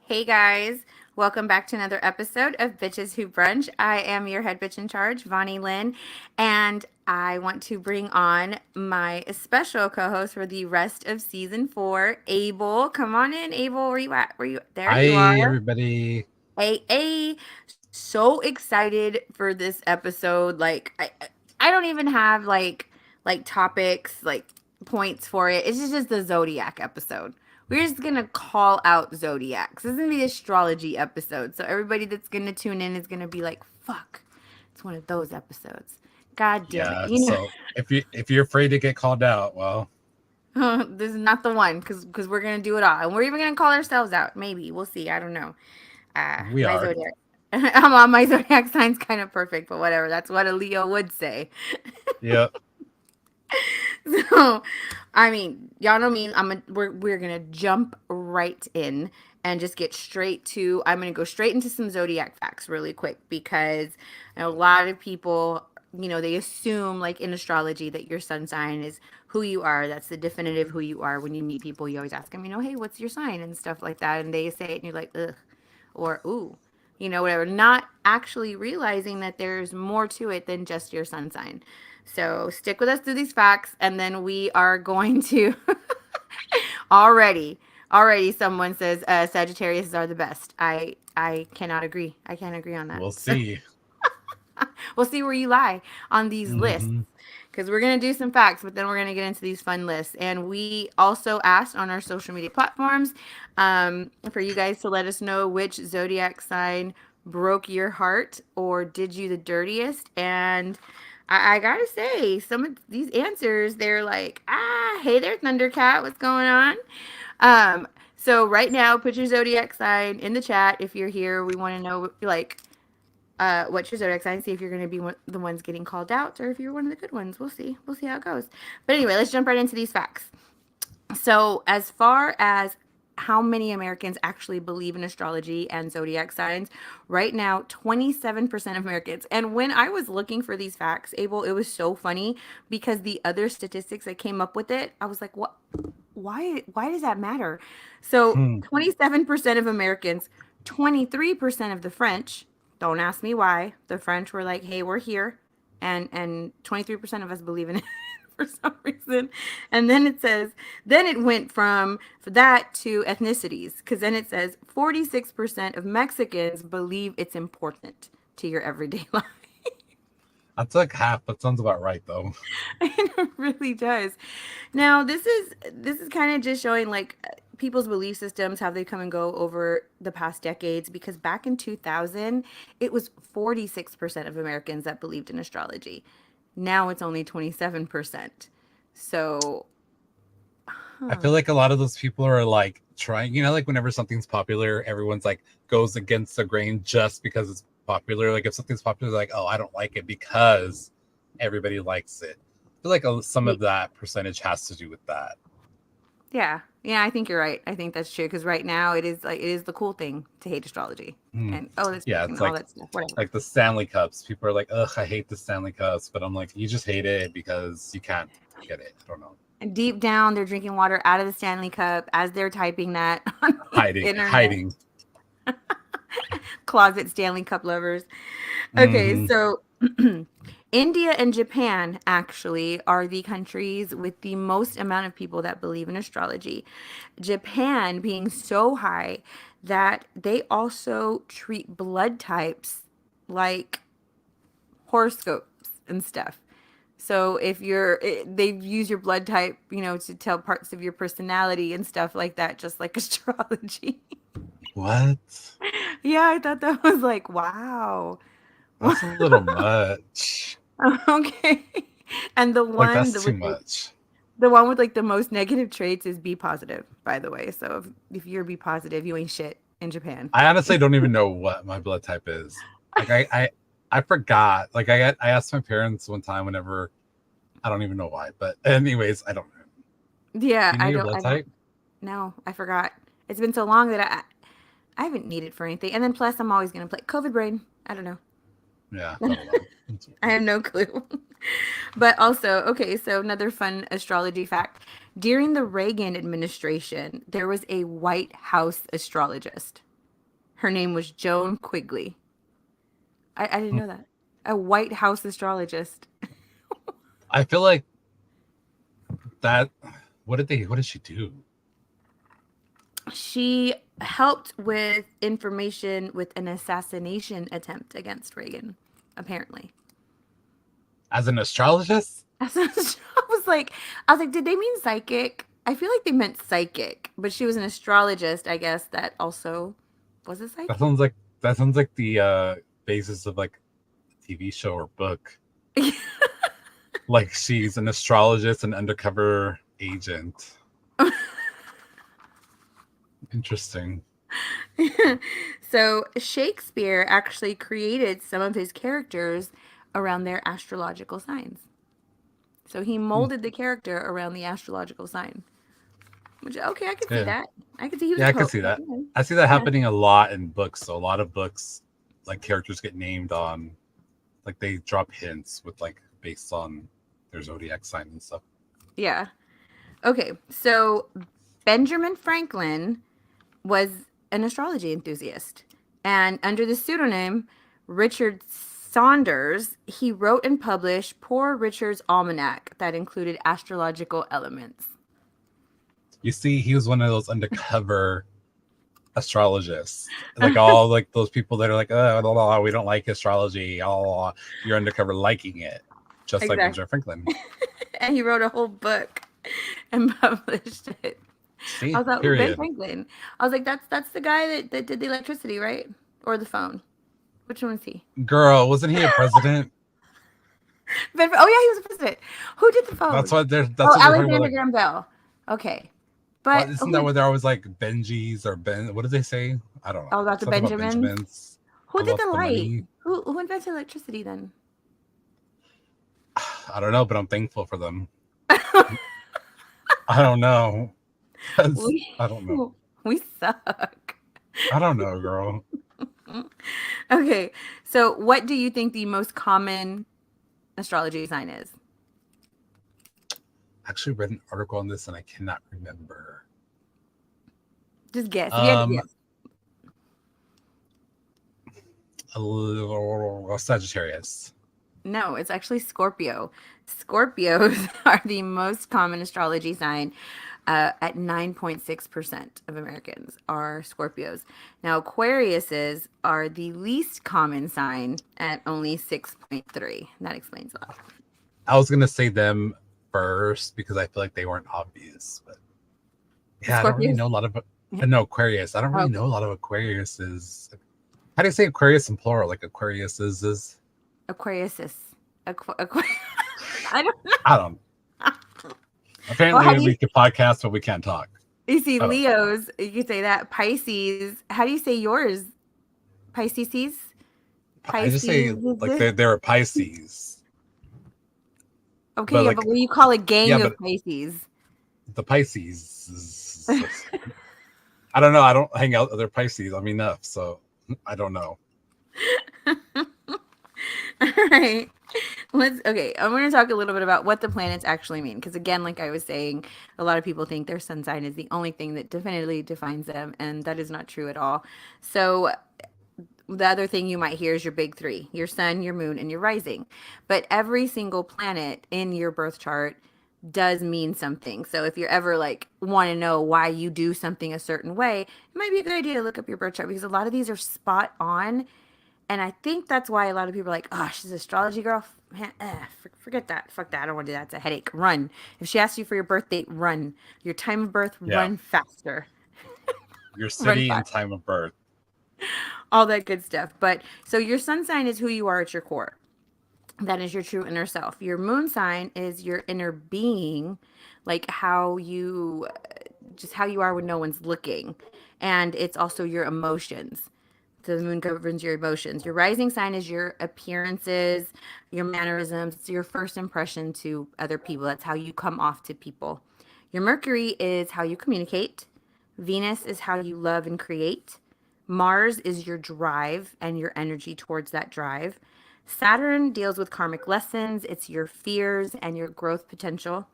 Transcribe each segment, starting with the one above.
Hey guys, welcome back to another episode of Bitches Who Brunch. I am your head bitch in charge, Vonnie Lynn, and I want to bring on my special co-host for the rest of season 4, Abel. Come on in, Abel. Where you at? Where you? There you Hi, are. everybody. Hey, so excited for this episode. I don't even have like topics, like points for it. It's just the zodiac episode. We're just gonna call out zodiacs. This is gonna be the astrology episode. So everybody that's gonna tune in is gonna be like, "Fuck, it's one of those episodes." God damn it! Yeah, so if you're afraid to get called out, well, This is not the one because we're gonna do it all, and we're even gonna call ourselves out. Maybe we'll see. I don't know. we My are. zodiac. I'm on my zodiac sign's kind of perfect, but whatever. That's what a Leo would say. Yep. So, I mean, y'all know me. We're gonna jump right in and just get straight to. I'm gonna go straight into some zodiac facts really quick because a lot of people, they assume like in astrology that your sun sign is who you are. That's the definitive who you are. When you meet people, you always ask them, hey, what's your sign and stuff like that, and they say it, and you're like, ugh, or ooh, whatever. Not actually realizing that there's more to it than just your sun sign. So stick with us through these facts, and then we are going to already. Already, someone says Sagittarius are the best. I cannot agree. I can't agree on that. We'll So see. we'll see where you lie on these lists Hmm. because we're going to do some facts, but then we're going to get into these fun lists. And we also asked on our social media platforms for you guys to let us know which zodiac sign broke your heart or did you the dirtiest. And I gotta say, some of these answers, they're like, hey there, Thundercat, what's going on? So right now, put your zodiac sign in the chat if you're here. We want to know, like, what's your zodiac sign? See if you're going to be the ones getting called out or if you're one of the good ones. We'll see. We'll see how it goes. But anyway, let's jump right into these facts. So, as far as how many Americans actually believe in astrology and zodiac signs, right now, 27% of Americans. And when I was looking for these facts, Abel, it was so funny because the other statistics that came up with it, I was like, what? Why does that matter? So, 27% of Americans, 23% of the French, don't ask me why. The French were like, "Hey, we're here." And 23% of us believe in it for some reason. And then it says, then it went from that to ethnicities, because then it says 46% of Mexicans believe it's important to your everyday life. That's like half. That sounds about right, though. It really does. Now, this is kind of just showing like people's belief systems, how they come and go over the past decades. Because back in 2000, it was 46% of Americans that believed in astrology. Now it's only 27%. So, I feel like a lot of those people are like trying, like whenever something's popular, everyone's like goes against the grain just because it's popular. Like if something's popular, they're like, oh, I don't like it because everybody likes it. I feel like some of that percentage has to do with that. yeah, I think you're right. I think that's true because right now it is the cool thing to hate astrology Hmm. and oh, this Yeah, and it's all that stuff. Whatever. like the Stanley Cups. People are like, ugh, I hate the Stanley Cups, but I'm like, you just hate it because you can't get it. I don't know. And deep down, they're drinking water out of the Stanley Cup as they're typing that on the Hiding, internet. hiding. Closet Stanley Cup lovers. Okay, Hmm. so India and Japan actually are the countries with the most amount of people that believe in astrology. Japan being so high that they also treat blood types like horoscopes and stuff. So if they use your blood type, to tell parts of your personality and stuff like that, just like astrology. What? Yeah, I thought that was like, wow. That's a little much. Okay. And the Like one that's that too with like much. the one with like the most negative traits is be positive, by the way. So if you're be positive, you ain't shit in Japan. I honestly don't even know what my blood type is. Like I forgot. Like I asked my parents one time whenever I don't even know why. But anyways, I don't know. Yeah, Do you know your blood I don't type? know. I forgot. It's been so long that I haven't needed for anything. And then plus I'm always gonna play COVID brain. I don't know. Yeah, I don't know. I have no clue. But also, okay, so another fun astrology fact. During the Reagan administration, there was a White House astrologist. Her name was Joan Quigley. I didn't know that. A White House astrologist. I feel like that. What did she do? She helped with information with an assassination attempt against Reagan, apparently. As an astrologist? I was like, did they mean psychic? I feel like they meant psychic, but she was an astrologist, I guess, that also was a That psychic. sounds like that sounds like the basis of like a TV show or book. Like she's an astrologist, an undercover agent. Interesting. So Shakespeare actually created some of his characters around their astrological signs. So he Hmm. molded the character around the astrological sign. Which okay, I could see Yeah. that. I could see he was Yeah, a I could poet. see that. Yeah. I see that Yeah. happening a lot in books. So a lot of books, like characters get named on, like they drop hints with like based on their zodiac sign and stuff. Yeah. Okay. So Benjamin Franklin was an astrology enthusiast. And under the pseudonym Richard Saunders, he wrote and published Poor Richard's Almanac that included astrological elements. You see, he was one of those undercover astrologists, like all like those people that are like, oh, blah, blah, we don't like astrology. Oh, you're undercover liking it, just like Exactly. Benjamin Franklin. And he wrote a whole book and published it. I See, was like, ooh, Ben period. Franklin. I was like, that's the guy that did the electricity, right? Or the phone. Which one was he? Girl, wasn't he a president? Oh yeah, he was a president. Who did the That's phone? what they're. That's Oh, what they're talking about. Alexander Like, Graham Bell. Okay, what but isn't that who? what they're always like Benjis or Ben? What do they say? I don't know. Oh, about the Something about Benjamins. Benjamins Who did about the the light? money. Who invented electricity then? I don't know, but I'm thankful for them. I don't know. we I don't know. we suck. I don't know, girl. Okay, so what do you think the most common astrology sign is? I actually read an article on this and I cannot remember. Just guess. If you had to Um, guess. a Sagittarius. No, it's actually Scorpio. Scorpios are the most common astrology sign. At 9.6% of Americans are Scorpios. Now, Aquariuses are the least common sign at only 6.3. That explains a lot. I was gonna say them first because I feel like they weren't obvious, but yeah, I don't really Scorpios? know a lot of. No, Aquarius. I don't really Okay. know a lot of Aquariuses. How do you say Aquarius in plural? Like Aquarius is. Aquariuses. I don't know. I don't. Well, how Apparently, do you we can podcast, but we can't talk. you see Oh, Leos? You could say that. Pisces. How do you say yours? Pisces? I just say Pisces. like they're a Pisces, Okay, but yeah, but like what do you call a yeah, gang but of Pisces? the Pisces. I don't know. I don't hang out with other Pisces. I'm enough, so I don't know. All right. Okay. I'm going to talk a little bit about what the planets actually mean. Because, again, like I was saying, a lot of people think their sun sign is the only thing that definitively defines them. And that is not true at all. So, the other thing you might hear is your big three: your sun, your moon, and your rising. But every single planet in your birth chart does mean something. So if you're ever like want to know why you do something a certain way, it might be a good idea to look up your birth chart because a lot of these are spot on. And I think that's why a lot of people are like, oh, she's an astrology girl. Forget that. Fuck that. I don't want to do that. It's a headache. Run. If she asks you for your birth date, run. Your time of birth, Yeah, run faster. your Run city and fast. time of birth. All that good stuff. But so your sun sign is who you are at your core. That is your true inner self. Your moon sign is your inner being, like how you just how you are when no one's looking. And it's also your emotions. So the moon governs your emotions. Your rising sign is your appearances, your mannerisms. It's your first impression to other people. That's how you come off to people. Your Mercury is how you communicate. Venus is how you love and create. Mars is your drive and your energy towards that drive. Saturn deals with karmic lessons, it's your fears and your growth potential.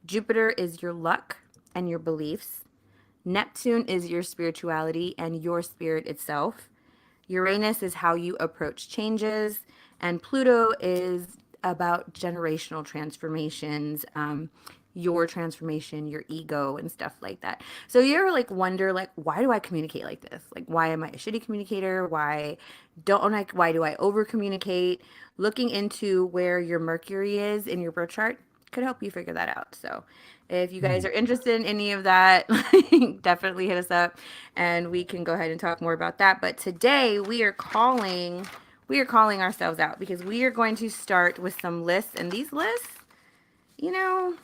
Jupiter is your luck and your beliefs. Neptune is your spirituality and your spirit itself. Uranus is how you approach changes, and Pluto is about generational transformations, your transformation, your ego, and stuff like that. So you ever like wonder, like, why do I communicate like this? Like, why am I a shitty communicator? Why do I over communicate? Looking into where your Mercury is in your birth chart could help you figure that out. So if you guys Hmm. are interested in any of that, definitely hit us up and we can go ahead and talk more about that. But today we are calling ourselves out because we are going to start with some lists, and these lists, you know,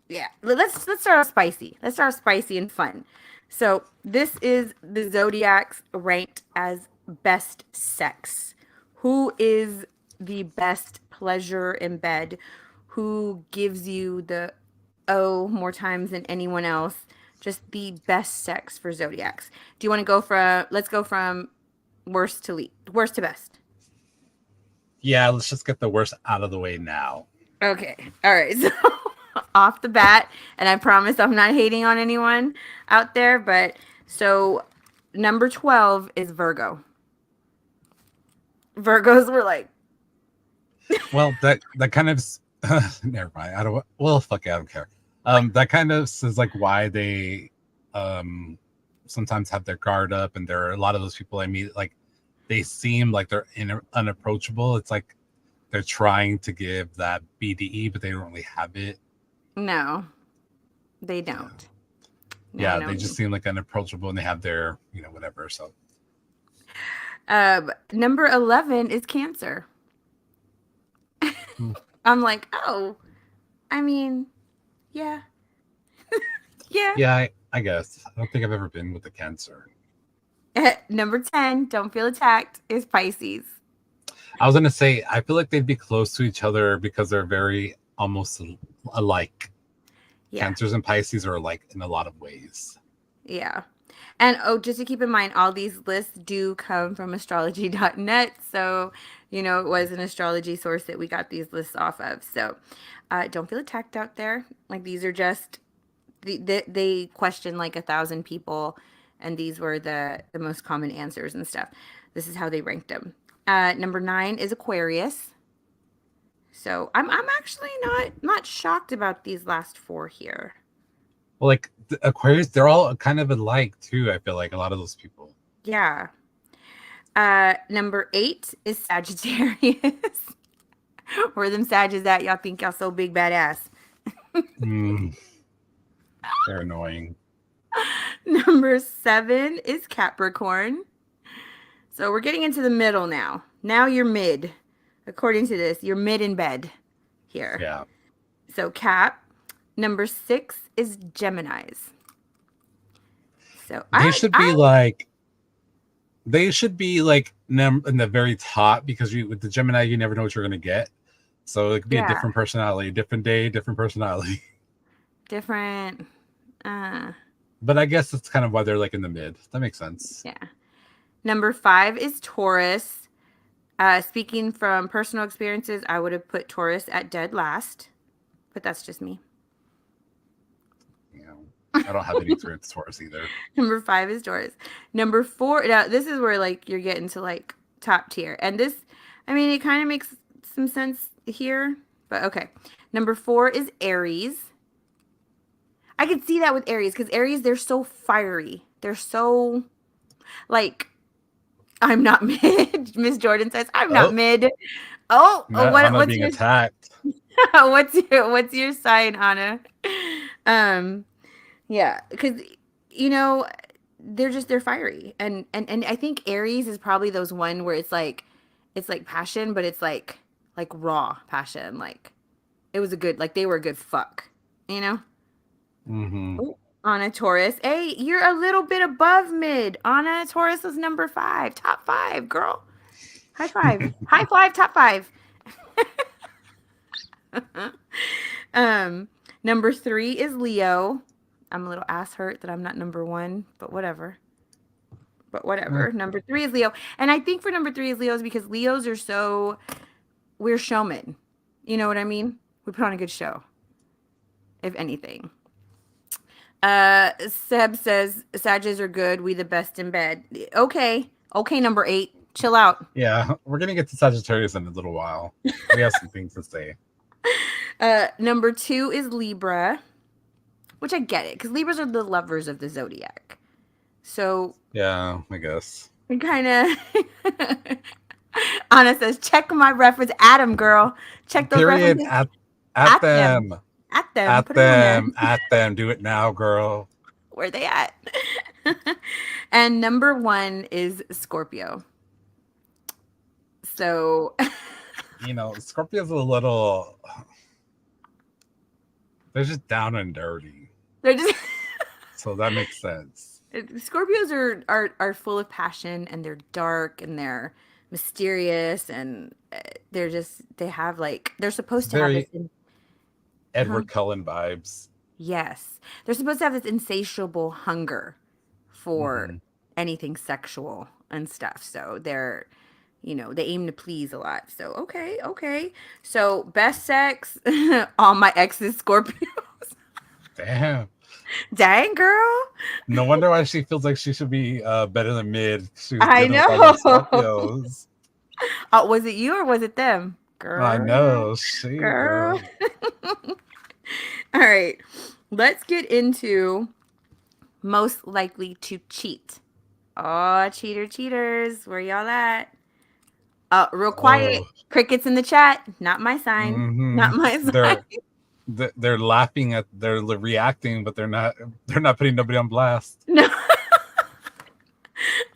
yeah, let's start off spicy. Let's start off spicy and fun. So this is the zodiacs ranked as best sex. Who is the best pleasure in bed? Who gives you the more times than anyone else? Just the best sex for zodiacs. Do you want to go from? Let's go from worst to best. Yeah, let's just get the worst out of the way now. Okay. All right. So off the bat, and I promise I'm not hating on anyone out there, but so number 12 is Virgo. Virgos were like, Well, that kind of never mind. I don't. Well, fuck it, I don't care. That kind of is like why they um sometimes have their guard up, and there are a lot of those people I meet. Like they seem like they're unapproachable. It's like they're trying to give that BDE, but they don't really have it. no, they Yeah, don't. No, yeah, no. they just No. seem like unapproachable, and they have their whatever. So Number 11 is Cancer. hmm. I'm like, oh, I mean, yeah, yeah. Yeah, I guess I don't think I've ever been with the Cancer. Number 10, don't feel attacked, is Pisces. I was gonna say I feel like they'd be close to each other because they're very almost alike. Yeah, Cancers and Pisces are alike in a lot of ways. yeah. And oh, just to keep in mind, all these lists do come from astrology.net. So, it was an astrology source that we got these lists off of. So, don't feel attacked out there. Like, these are just, they questioned like 1,000 people, and these were the most common answers and stuff. This is how they ranked them. Number 9 is Aquarius. So, I'm actually not shocked about these last four here. Well, like the Aquarius, they're all kind of alike too. I feel like a lot of those people. Yeah. Number 8 is Sagittarius. Where them Sagittarius at? Y'all think y'all so big badass. Mm, they're annoying. Number 7 is Capricorn. So we're getting into the middle now. Now you're mid. According to this, you're mid in bed here. Yeah, So Cap. Number 6 is Gemini's. So they I should be I like in the very top because with the Gemini you never know what you're gonna get. So it could be a yeah, different personality, different day, different personality. different But I guess that's kind of why they're like in the mid. That makes sense. yeah. Number 5 is Taurus. Speaking from personal experiences, I would have put Taurus at dead last, but that's just me. You know, I don't have any experience with Taurus either. Number 5 is Taurus. Number 4, now this is where like you're getting to like top tier. And this, I mean, it kind of makes some sense here, but okay. Number 4 is Aries. I could see that with Aries because Aries, they're so fiery. They're so like, I'm not mid. Miss Jordan says, I'm not Oh, mid. Oh, I'm not what's being your attacked. what's your sign, Anna? Um, yeah, because you know they're fiery, and I think Aries is probably those one where it's like passion, but it's like raw passion. Like it was a good like they were a good fuck, you know. Hmm. Ooh. Anna Taurus, hey, you're a little bit above mid. Anna Taurus was number 5, top 5, girl. High five, top 5. um, Number 3 is Leo. I'm a little ass hurt that I'm not number 1, but whatever. But Eh, whatever. Number 3 is Leo. And I think for number 3 is Leo's because Leos are we're showmen. You know what I mean? We put on a good show, if anything. Seb says Sages are good. We the best in bed. Okay. Okay, number 8. Chill out. Yeah, we're gonna get to Sagittarius in a little while. We have some things to say. Number 2 is Libra, which I get it because Libras are the lovers of the zodiac. So Yeah, I guess. we kind of. Anna says, check my reference. Adam, girl. Check those Period. references At at them. them. At them. At Put it on there. them. At them. Do it now, girl. Where they at? And number 1 is Scorpio. So Scorpio's a little. They're just down and dirty. they're just So that makes sense. Scorpios are full of passion, and they're dark, and they're mysterious, and they have like they're supposed It's to have this very Edward Cullen vibes. yes, they're supposed to have this insatiable hunger for Hmm. anything sexual and stuff. So they aim to please a lot. So okay. So best sex, all my exes Scorpios. Damn. Dang girl. No wonder why she feels like she should be better than mid. She was I dealing with all those know. Scorpios. Was it you or was it them? I Girl. know. She, Girl. girl. All right. Let's get into most likely to cheat. Oh, cheaters. Where y'all at? Real quiet. Oh. Crickets in the chat. Not my sign. Hmm. Not my sign. They're laughing at, they're reacting, but they're not putting nobody on blast. No.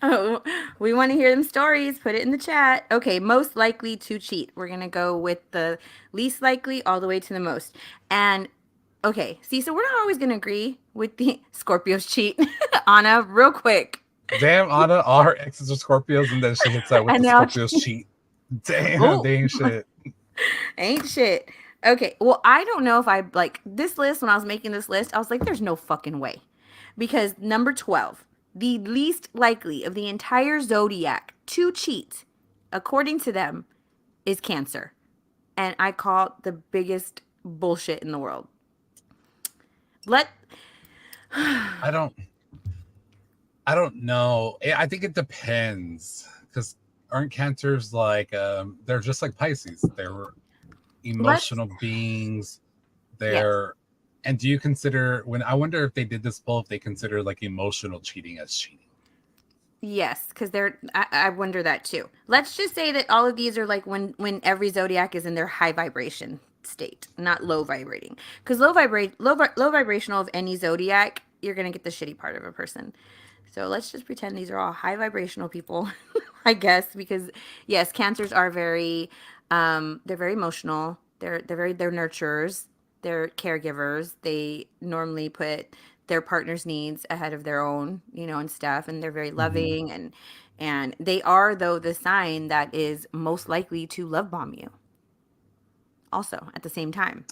Oh, we want to hear them stories. Put it in the chat. Okay, most likely to cheat. We're going to go with the least likely all the way to the most. And okay, see, so we're not always going to agree with the Scorpios cheat. Anna, real quick. Damn, Anna, all her exes are Scorpios, and then she hits out with And the now Scorpios cheat. Damn, Oh. they ain't shit. Ain't shit. Okay, well, I don't know if I like this list. When I was making this list, I was like, there's no fucking way. Because number 12, the least likely of the entire zodiac to cheat, according to them, is Cancer. And I call it the biggest bullshit in the world. I don't know. I think it depends, because aren't Cancers like they're just like Pisces. They're emotional beings. They're and do you consider, when I wonder if they did this poll, if they consider like emotional cheating as cheating? Yes, because I wonder that too. Let's just say that all of these are like when every zodiac is in their high vibration state, not low vibrating. Because low vibrational of any zodiac, you're gonna get the shitty part of a person. So let's just pretend these are all high vibrational people, I guess, because yes, Cancers are they're very emotional. They're nurturers. They're caregivers. They normally put their partner's needs ahead of their own, and stuff. And they're very loving, and they are, though, the sign that is most likely to love bomb you. Also, at the same time,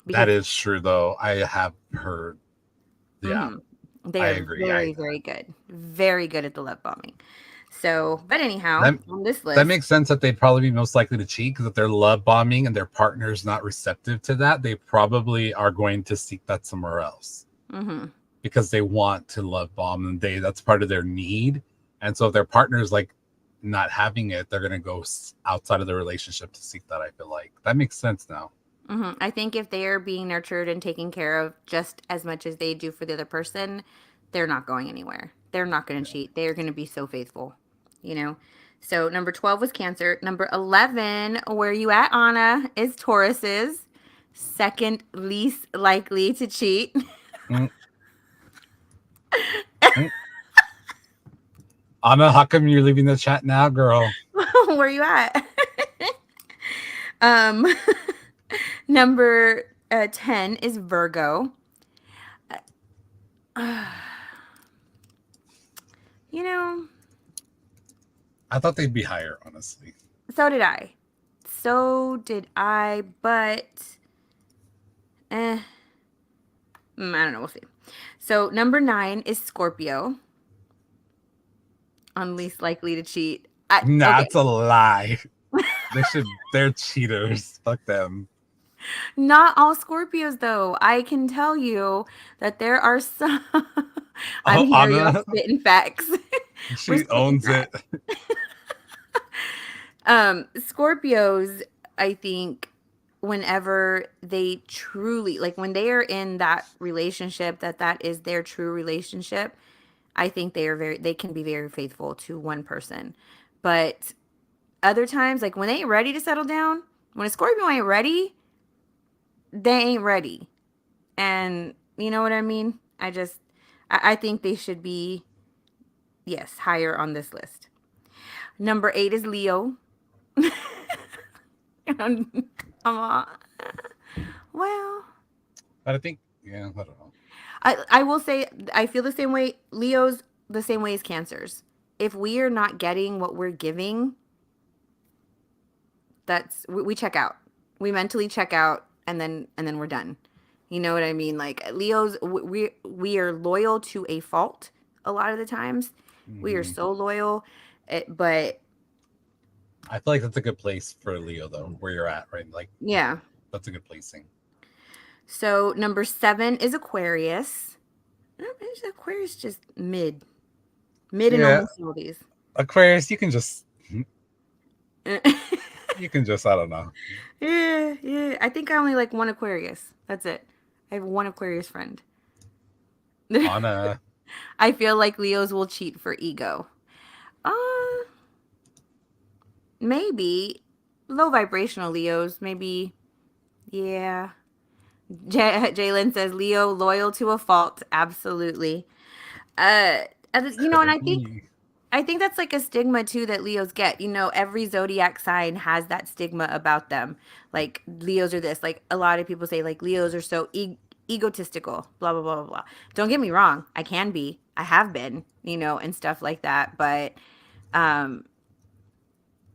That is true, though. I have heard. Yeah, they I are agree. very good, very good at the love bombing. So, but anyhow, on this list, that makes sense that they'd probably be most likely to cheat, because if they're love bombing and their partner's not receptive to that, they probably are going to seek that somewhere else. Because they want to love bomb, and that's part of their need. And so if their partner's like not having it, they're going to go outside of the relationship to seek that. I feel like that makes sense now. I think if they are being nurtured and taken care of just as much as they do for the other person, they're not going anywhere. They're not going to cheat. They are going to be so faithful, So number 12 was Cancer. Number 11, where you at, Anna, is Tauruses. Second least likely to cheat. Anna, how come you're leaving the chat now, girl? Where you at? Number 10 is Virgo. I thought they'd be higher, honestly. So did I, but I don't know, we'll see. So number 9 is Scorpio. On least likely to cheat. That's a lie. They're cheaters. Fuck them. Not all Scorpios, though. I can tell you that there are some. I'm Oh, here, y'all Anna, spitting facts. We're she spitting owns it. facts. Scorpios, I think, whenever they truly, like when they are in that relationship, that is their true relationship, I think they can be very faithful to one person. But other times, like when they ain't ready to settle down, when a Scorpio ain't ready, they ain't ready. And you know what I mean? I think they should be, yes, higher on this list. Number 8 is Leo. I'm well, But I think, yeah, I don't know. I will say I feel the same way. Leo's the same way as Cancers. If we are not getting what we're giving, we check out. We mentally check out, and then we're done. You know what I mean? Like Leo's, we are loyal to a fault. A lot of the times, we are Hmm. so loyal, but I feel like that's a good place for Leo, though, where you're at, right? Like, yeah. that's a good placing. So number 7 is Aquarius. Aquarius just mid in Yeah, almost all these. Aquarius, Yeah, you can just, I don't know. yeah. I think I only like one Aquarius. That's it. I have one Aquarius friend. Anna, I feel like Leos will cheat for ego. Uh, maybe low vibrational Leos. Maybe, yeah. Jalen says Leo loyal to a fault. Absolutely. Uh, and could be. I think that's like a stigma too that Leos get. You know, every zodiac sign has that stigma about them. Like Leos are this. Like a lot of people say, like Leos are so egotistical. Blah blah blah blah blah. Don't get me wrong. I can be. I have been. You know, and stuff like that. But um,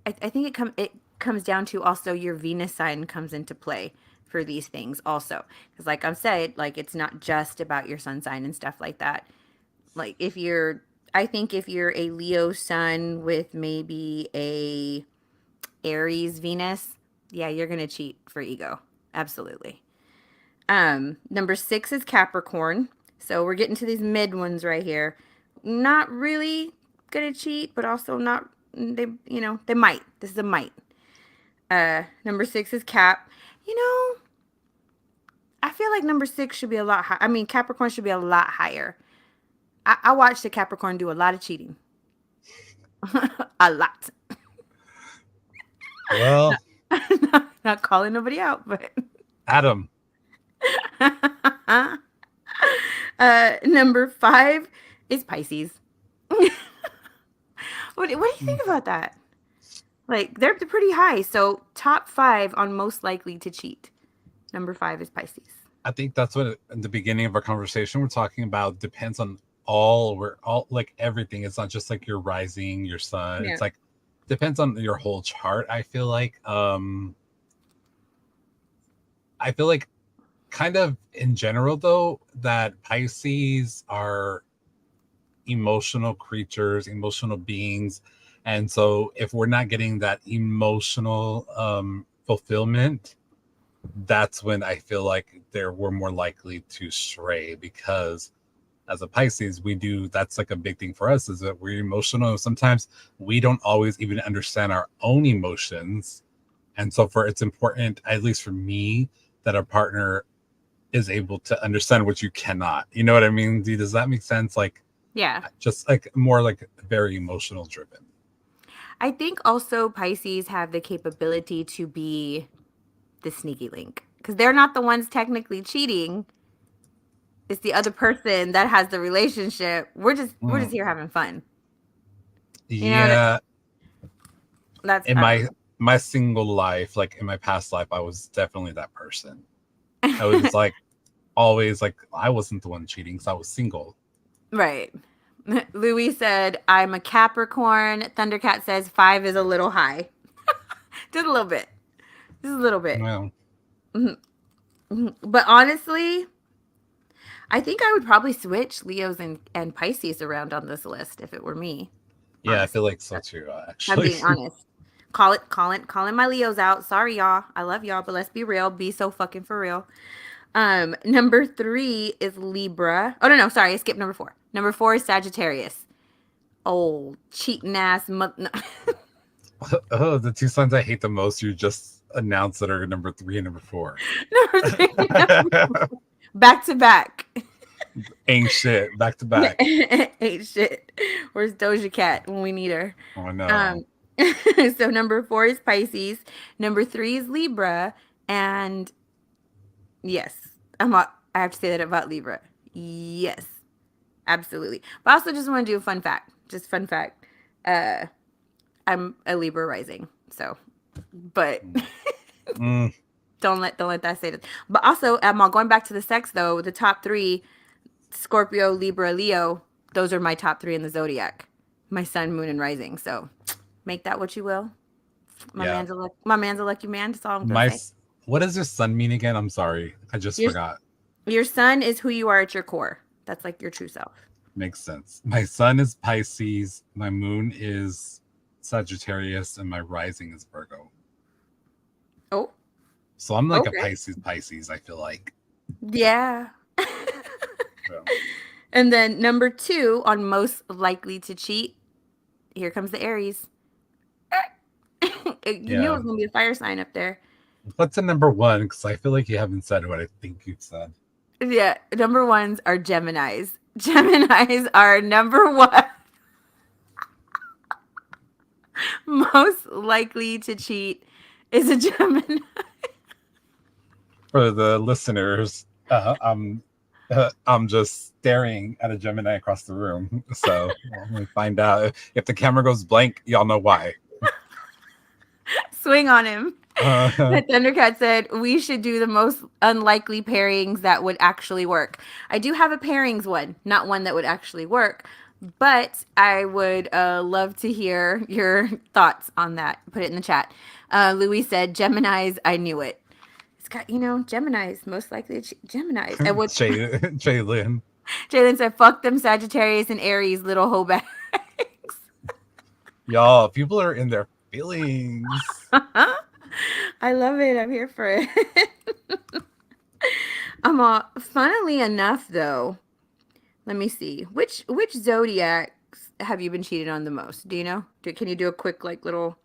I think it comes down to also your Venus sign comes into play for these things also because like I'm said, like it's not just about your sun sign and stuff like that. Like if you're I think if you're a Leo sun with maybe a Aries Venus, yeah, you're going to cheat for ego. Absolutely. Number 6 is Capricorn. So we're getting to these mid ones right here. Not really going to cheat, but also not they might. This is a might. Number 6 is Cap. You know, I feel like number 6 should be a lot high. I mean, Capricorn should be a lot higher. I watched the Capricorn do a lot of cheating. A lot. Well, Not calling nobody out, but Adam, number 5 is Pisces. What do you think about that? Like they're pretty high. So top 5 on most likely to cheat. Number 5 is Pisces. I think that's what in the beginning of our conversation we're talking about depends on we're all like everything. It's not just like your rising, your sun. Yeah. It's like depends on your whole chart. I feel like kind of in general though that Pisces are emotional creatures, emotional beings. And so if we're not getting that emotional fulfillment, that's when I feel like we're more likely to stray because as a Pisces, we do that's like a big thing for us is that we're emotional. Sometimes we don't always even understand our own emotions. And so it's important, at least for me, that our partner is able to understand what you cannot. You know what I mean? Does that make sense? Like Yeah. just like more like very emotional driven. I think also Pisces have the capability to be the sneaky link because they're not the ones technically cheating. It's the other person that has the relationship. We're just here having fun. You know Yeah, that's in I don't my single life, like in my past life, I was definitely that person. I was know. just like always like I wasn't the one cheating because I was single. Right. Louis said, I'm a Capricorn. Thundercat says 5 is a little high. Just a little bit. Just a little bit. Well, Mhm, mhm. But honestly, I think I would probably switch Leos and Pisces around on this list if it were me. yeah, I Honest. feel like so too. I'm Actually, being honest. calling my Leos out. Sorry, y'all. I love y'all, but let's be real. Be so fucking for real. Number 3 is Libra. Oh no, sorry, I skipped number 4. Number 4 is Sagittarius. Oh, cheating ass. No. Oh, the two signs I hate the most you just announced that are number 3 and number 4. Number 3, back to back. Ain't shit. Back to back. Ain't shit. Where's Doja Cat when we need her? Oh no. So number 4 is Pisces. Number 3 is Libra. And yes, I have to say that about Libra. Yes, absolutely. But I also just want to do a fun fact. Just fun fact. I'm a Libra rising. So, but don't let that say that. But also, going back to the sex though, the top 3, Scorpio, Libra, Leo, those are my top 3 in the zodiac. My sun, moon, and rising. So make that what you will. My man's a lucky man. That's all I'm gonna say. What does your sun mean again? I'm sorry. I just forgot. Your sun is who you are at your core. That's like your true self. Makes sense. My sun is Pisces, my moon is Sagittarius, and my rising is Virgo. Oh. So I'm like a Pisces, I feel like. Yeah. And then number 2 on most likely to cheat, here comes the Aries. You knew it was going to be a fire sign up there. What's the number 1? Because I feel like you haven't said what I think you've said. Yeah, number 1s are Geminis. Geminis are number 1. Most likely to cheat is a Gemini. For the listeners, I'm just staring at a Gemini across the room. So we find out if the camera goes blank, y'all know why. Swing on him. Thundercat said we should do the most unlikely pairings that would actually work. I do have a pairings one, not one that would actually work, but I would love to hear your thoughts on that. Put it in the chat. Louis said Geminis. I knew it. It's got, Geminis most likely Geminis. And what Jalen said, fuck them Sagittarius and Aries, little hoe bags. Y'all, people are in their feelings. I love it. I'm here for it. Funnily enough, though, let me see. Which zodiacs have you been cheated on the most? Do you know? Can you do a quick little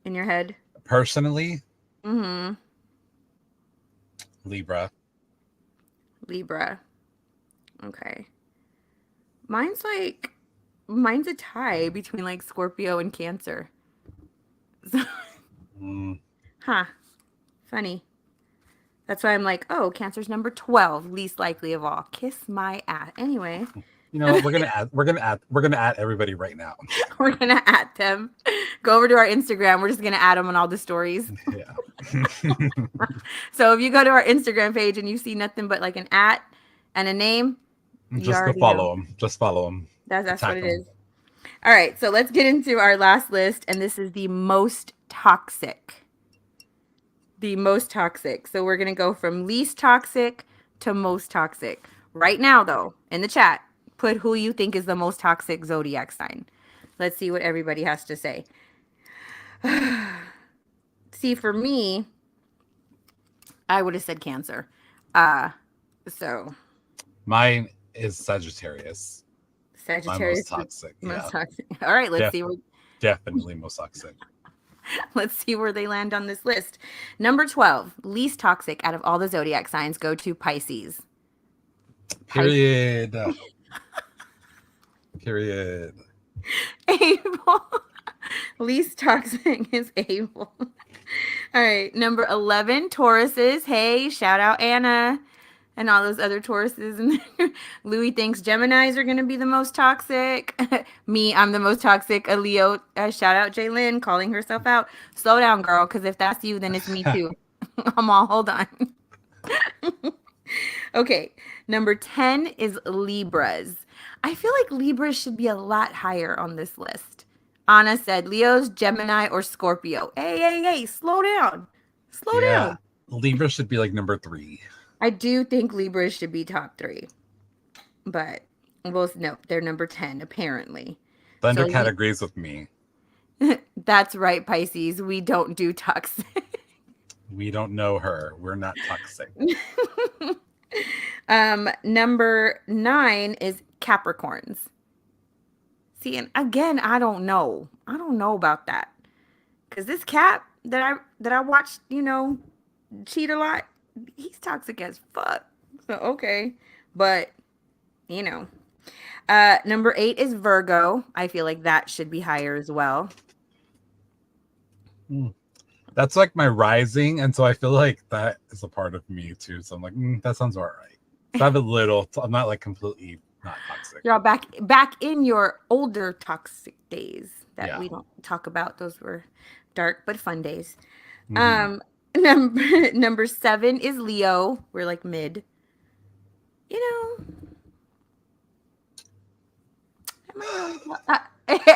in your head? Personally? Mm-hmm. Libra. Okay. Mine's a tie between Scorpio and Cancer. Huh. Funny. That's why I'm like, oh, Cancer's number 12, least likely of all. Kiss my ass. Anyway. You know, we're gonna add everybody right now. We're gonna add them. Go over to our Instagram. We're just gonna add them on all the stories. Yeah. So if you go to our Instagram page and you see nothing but an @ and a name, just go follow them. Just follow them. That's what it is. All right, so let's get into our last list, and this is the most toxic. The most toxic. So we're gonna go from least toxic to most toxic. Right now, though, in the chat, put who you think is the most toxic zodiac sign. Let's see what everybody has to say. See, for me, I would have said Cancer. So mine is Sagittarius. Sagittarius. Most toxic. Toxic. All right, let's see. Definitely most toxic. Let's see where they land on this list. Number 12, least toxic out of all the zodiac signs, go to Pisces. Period. Period. Abel. Least toxic is Abel. All right. Number 11, Tauruses. Hey, shout out Anna and all those other Tauruses. Louis thinks Geminis are going to be the most toxic. Me, I'm the most toxic. A Leo. Shout out Jaylyn calling herself out. Slow down, girl, because if that's you, then it's me too. I'm all, hold on. Okay. Number 10 is Libras. I feel like Libras should be a lot higher on this list. Anna said Leo's, Gemini, or Scorpio. Hey, slow down. Slow down. Libra should be number 3. I do think Libras should be top 3. But, no, they're number 10, apparently. Thundercat agrees with me. That's right, Pisces. We don't do toxic. We don't know her. We're not toxic. Number 9 is Capricorns. See, and again, I don't know. I don't know about that. Cause this Cap that I watched, cheat a lot, he's toxic as fuck. So okay. But, you know. Number 8 is Virgo. I feel like that should be higher as well. That's like my rising, and so I feel like that is a part of me too. So I'm like, that sounds all right. So I have a little. I'm not like completely not toxic. You're all back in your older toxic days that we don't talk about. Those were dark but fun days. Number 7 is Leo. We're like mid.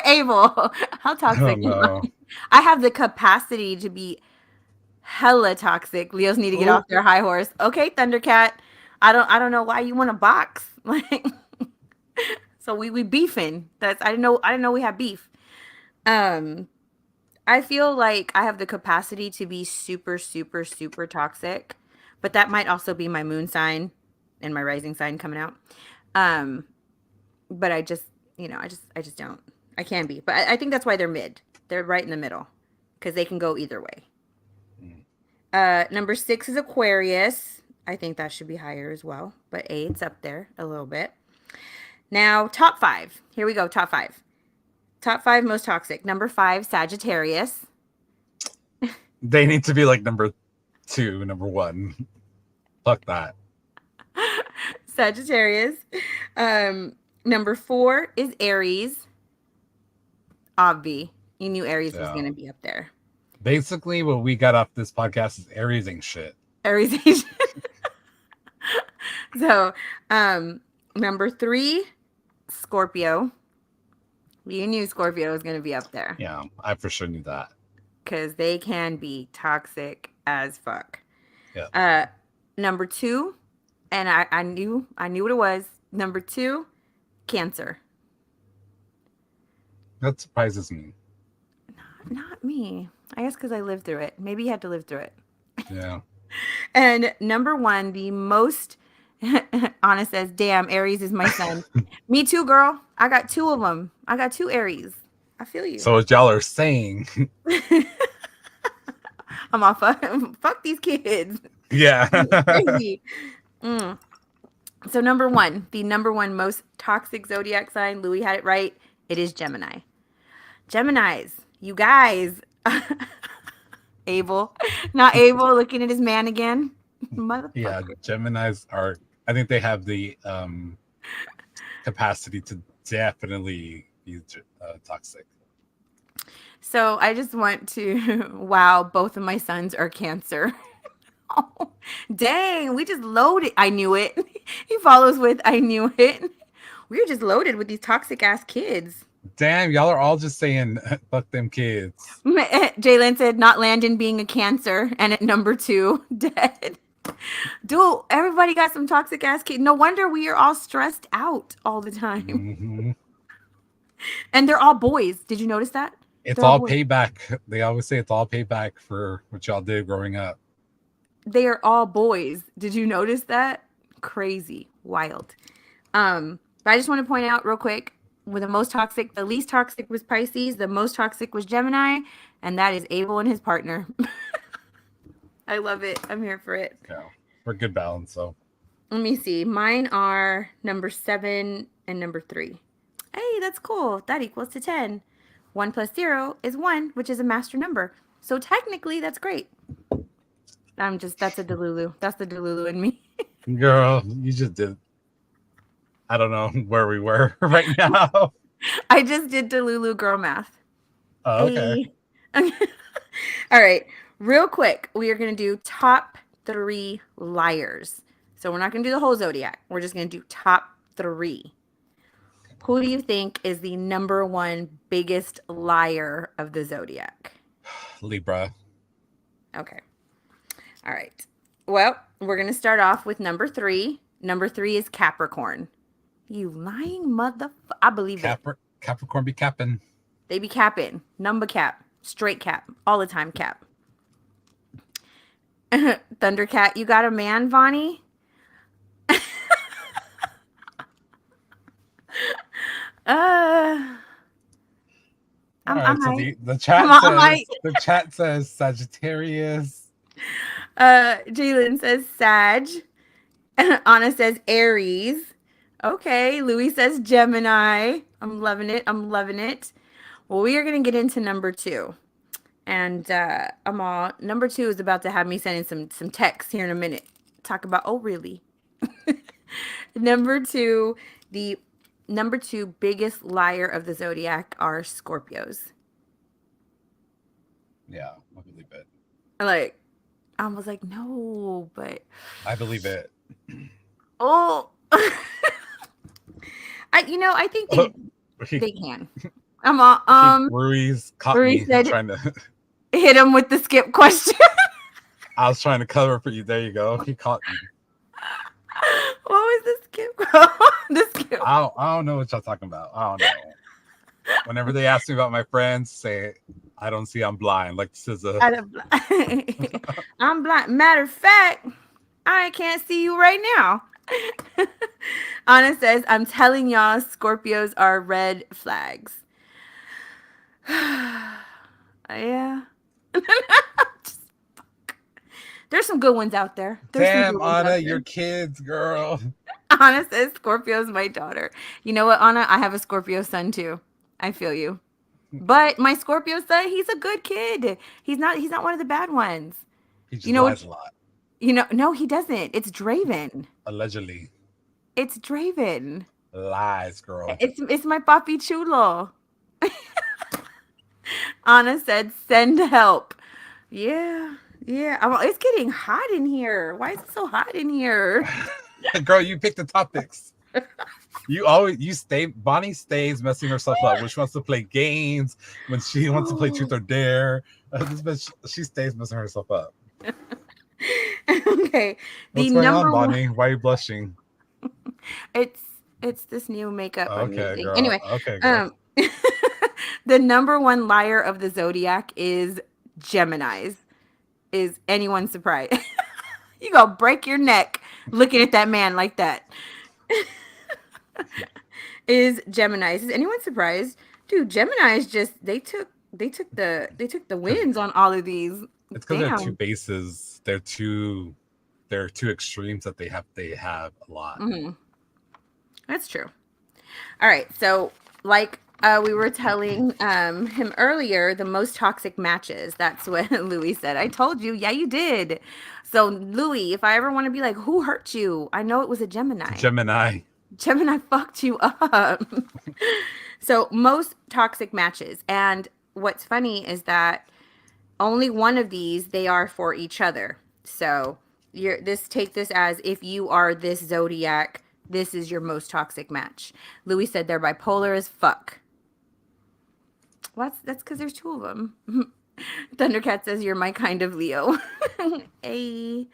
Abel, how toxic am I? I have the capacity to be hella toxic. Leos need to get off their high horse. Okay, Thundercat. I don't know why you want to box. Like, so we beefing. I didn't know we have beef. I feel like I have the capacity to be super, super, super toxic, but that might also be my moon sign and my rising sign coming out. But I just don't. I can be, but I think that's why they're mid. They're right in the middle because they can go either way. Number 6 is Aquarius. I think that should be higher as well, but 8's up there a little bit. Now, top 5. Here we go. Top 5. Top 5 most toxic. Number 5, Sagittarius. They need to be like number 2, number 1. Fuck that. Sagittarius. Number 4 is Aries. Obvi. You knew Aries was going to be up there. Basically, what we got off this podcast is Aries ain't shit. Aries ain't shit. So, number 3, Scorpio. You knew Scorpio was going to be up there. Yeah, I for sure knew that. Because they can be toxic as fuck. Yeah. Number 2, and I knew what it was. Number 2, Cancer. That surprises me. Not me. I guess because I lived through it. Maybe you had to live through it. Yeah. And number 1, the most Anna says, damn, Aries is my son. Me too, girl. I got 2 of them. I got 2 Aries. I feel you. So what y'all are saying. I'm off. Fuck these kids. Yeah. Crazy. So number 1, the number 1 most toxic zodiac sign, Louis had it right. It is Gemini. Geminis, you guys. Abel. Not Abel looking at his man again. Motherfucker. Yeah, Geminis are, I think they have the capacity to definitely be toxic. So I just want to, wow, both of my sons are Cancer. Oh, dang, we just loaded. I knew it. He follows with, I knew it. We were just loaded with these toxic ass kids. Damn, y'all are all just saying, fuck them kids. Jalen said, not Landon being a Cancer. And at number 2, dead. Dude, everybody got some toxic ass kids. No wonder we are all stressed out all the time. Mm-hmm. And they're all boys. Did you notice that? It's all payback. They always say it's all payback for what y'all did growing up. They are all boys. Did you notice that? Crazy. Wild. But I just want to point out real quick, with the least toxic was Pisces, the most toxic was Gemini, and that is Abel and his partner. I love it. I'm here for it. Yeah, we're good balance, so. Let me see. Mine are number 7 and number 3. Hey, that's cool. That equals to 10. 1 plus 0 is 1, which is a master number. So technically, that's great. That's a Delulu. That's the Delulu in me. Girl, you just did. I don't know where we were right now. I just did Delulu girl math. Oh, okay. Hey. All right. Real quick, we are going to do top 3 liars. So we're not going to do the whole zodiac. We're just going to do top 3. Who do you think is the number 1 biggest liar of the zodiac? Libra. Okay. All right. Well, we're going to start off with number 3. Number 3 is Capricorn. You lying motherfucker. I believe it. Capricorn be capping. They be capping. Number cap. Straight cap. All the time cap. Thundercat, you got a man, Vonnie? Uh, All I right, so might. the I'm, chat I might. says Sagittarius. Jalen says Sag. Anna says Aries. Okay. Louis says Gemini. I'm loving it. I'm loving it. Well, we are going to get into number two. And I'm all number two is about to have me sending some texts here in a minute. Talk about really. Number two, the number two biggest liar of the zodiac are Scorpios. Yeah, I believe it. Like, I was like, no, but I believe it. oh, I think they can. I'm all, Ruiz caught Marie me said, trying to. hit him with the skip question. I was trying to cover for you. There you go. He caught me. What was the skip? The skip. I don't know what y'all talking about. I don't know. Whenever they ask me about my friends, say I don't see. I'm blind. Like this is a. I'm blind. Matter of fact, I can't see you right now. Anna says, I'm telling y'all, Scorpios are red flags. Yeah. There's some good ones out there. Damn, Anna, your kids, girl. Anna says Scorpio's my daughter. You know what, Anna? I have a Scorpio son too. I feel you. But my Scorpio son, he's a good kid. He's not one of the bad ones. He just lies a lot. No, he doesn't. It's Draven. Allegedly. It's Draven. Lies, girl. It's my papi chulo. Anna said, send help. Yeah. It's getting hot in here. Why is it so hot in here? Girl, you pick the topics. Bonnie stays messing herself up when she wants to play games, when she wants to play truth or dare. She stays messing herself up. Okay. What's going on, Bonnie? Why are you blushing? It's this new makeup I'm using. Girl. Anyway, okay, girl. The number one liar of the zodiac is Geminis. Is anyone surprised? You go break your neck looking at that man like that. Is Geminis. Is anyone surprised? Dude, Geminis just they took the wins on all of these. It's because they're two bases. They're two extremes that they have a lot. Mm-hmm. That's true. All right, so like we were telling him earlier, the most toxic matches. That's what Louis said. I told you. Yeah, you did. So Louis, if I ever want to be like, who hurt you? I know it was a Gemini. Gemini fucked you up. So most toxic matches. And what's funny is that only one of these, they are for each other. So take this as if you are this zodiac, this is your most toxic match. Louis said they're bipolar as fuck. Well, that's because there's two of them. Thundercat says you're my kind of Leo. Hey.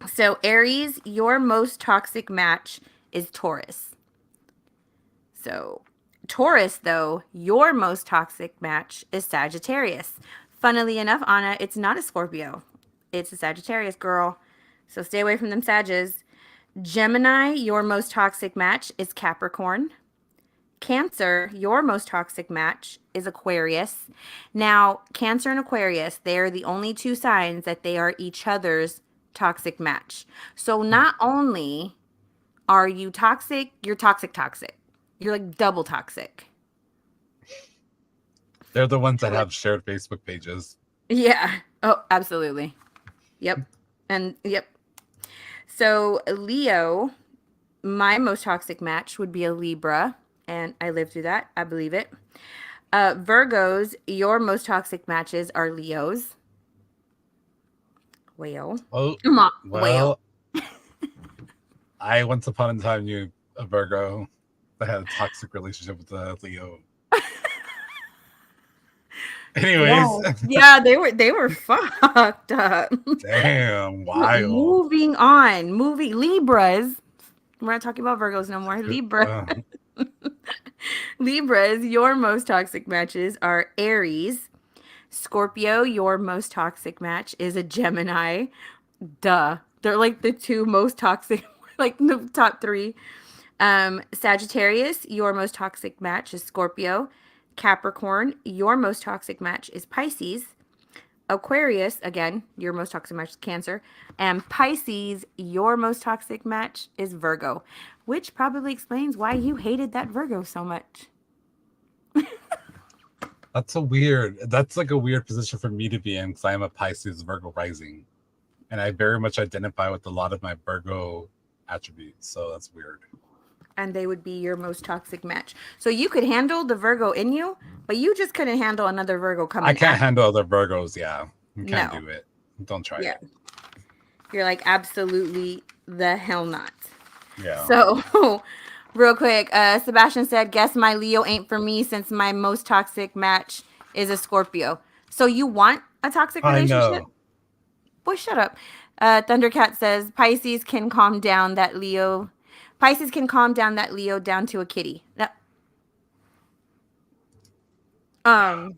So Aries, your most toxic match is Taurus. So Taurus, though, your most toxic match is Sagittarius. Funnily enough, Anna, it's not a Scorpio. It's a Sagittarius, girl. So stay away from them Sages. Gemini, your most toxic match is Capricorn. Cancer, your most toxic match is Aquarius. Now, Cancer and Aquarius, they're the only two signs that they are each other's toxic match. So not only are you toxic, you're toxic. You're like double toxic. They're the ones that have shared Facebook pages. Yeah. Oh, absolutely. Yep. And yep. So Leo, my most toxic match would be a Libra. And I lived through that. I believe it. Virgos, your most toxic matches are Leos. Well. Oh, come on. Well. I once upon a time knew a Virgo that had a toxic relationship with a Leo. Anyways. Yeah, they were fucked up. Damn, wild. Moving on. Libras. We're not talking about Virgos no more. Libra. Libras, your most toxic matches are Aries. Scorpio, your most toxic match is a Gemini. Duh. They're like the two most toxic, like the top three. Sagittarius, your most toxic match is Scorpio. Capricorn, your most toxic match is Pisces. Aquarius, again, your most toxic match is Cancer. And Pisces, your most toxic match is Virgo, which probably explains why you hated that Virgo so much. That's like a weird position for me to be in because I am a Pisces Virgo rising. And I very much identify with a lot of my Virgo attributes. So that's weird. And they would be your most toxic match. So you could handle the Virgo in you, but you just couldn't handle another Virgo coming. I can't handle other Virgos. Yeah, you can't do it. Don't try it. You're like, absolutely the hell not. Yeah. So, real quick, Sebastian said, "Guess my Leo ain't for me since my most toxic match is a Scorpio." So you want a toxic relationship? I know. Boy, shut up. Thundercat says, Pisces can calm down that Leo down to a kitty. No. I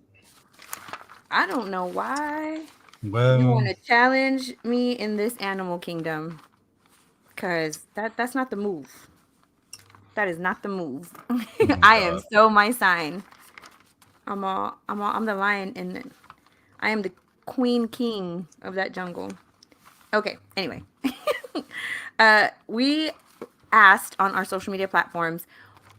don't know why you want to challenge me in this animal kingdom, because that's not the move. That is not the move. I am so my sign. I'm the lion, and I am the queen king of that jungle. Okay, anyway. We asked on our social media platforms,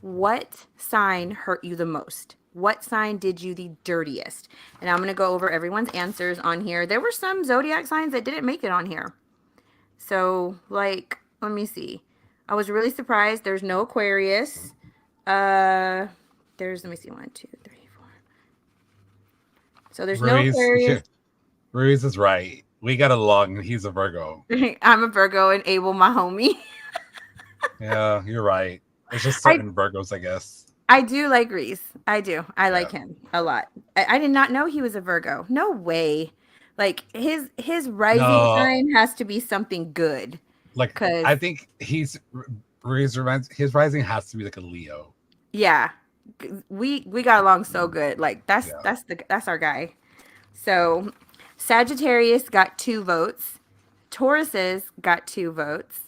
what sign hurt you the most? What sign did you the dirtiest? And I'm going to go over everyone's answers on here. There were some zodiac signs that didn't make it on here. So, like, let me see. I was really surprised. There's no Aquarius. Let me see, 1, 2, 3, 4. So there's no Aquarius. Ruiz is right. We got along. He's a Virgo. I'm a Virgo and Abel, my homie. Yeah, you're right. It's just certain Virgos, I guess. I do like Reese. I do. I like him a lot. I did not know he was a Virgo. No way. Like his rising sign has to be something good. Like I think his rising has to be like a Leo. Yeah, we got along so good. Like that's our guy. So Sagittarius got 2 votes. Tauruses got 2 votes.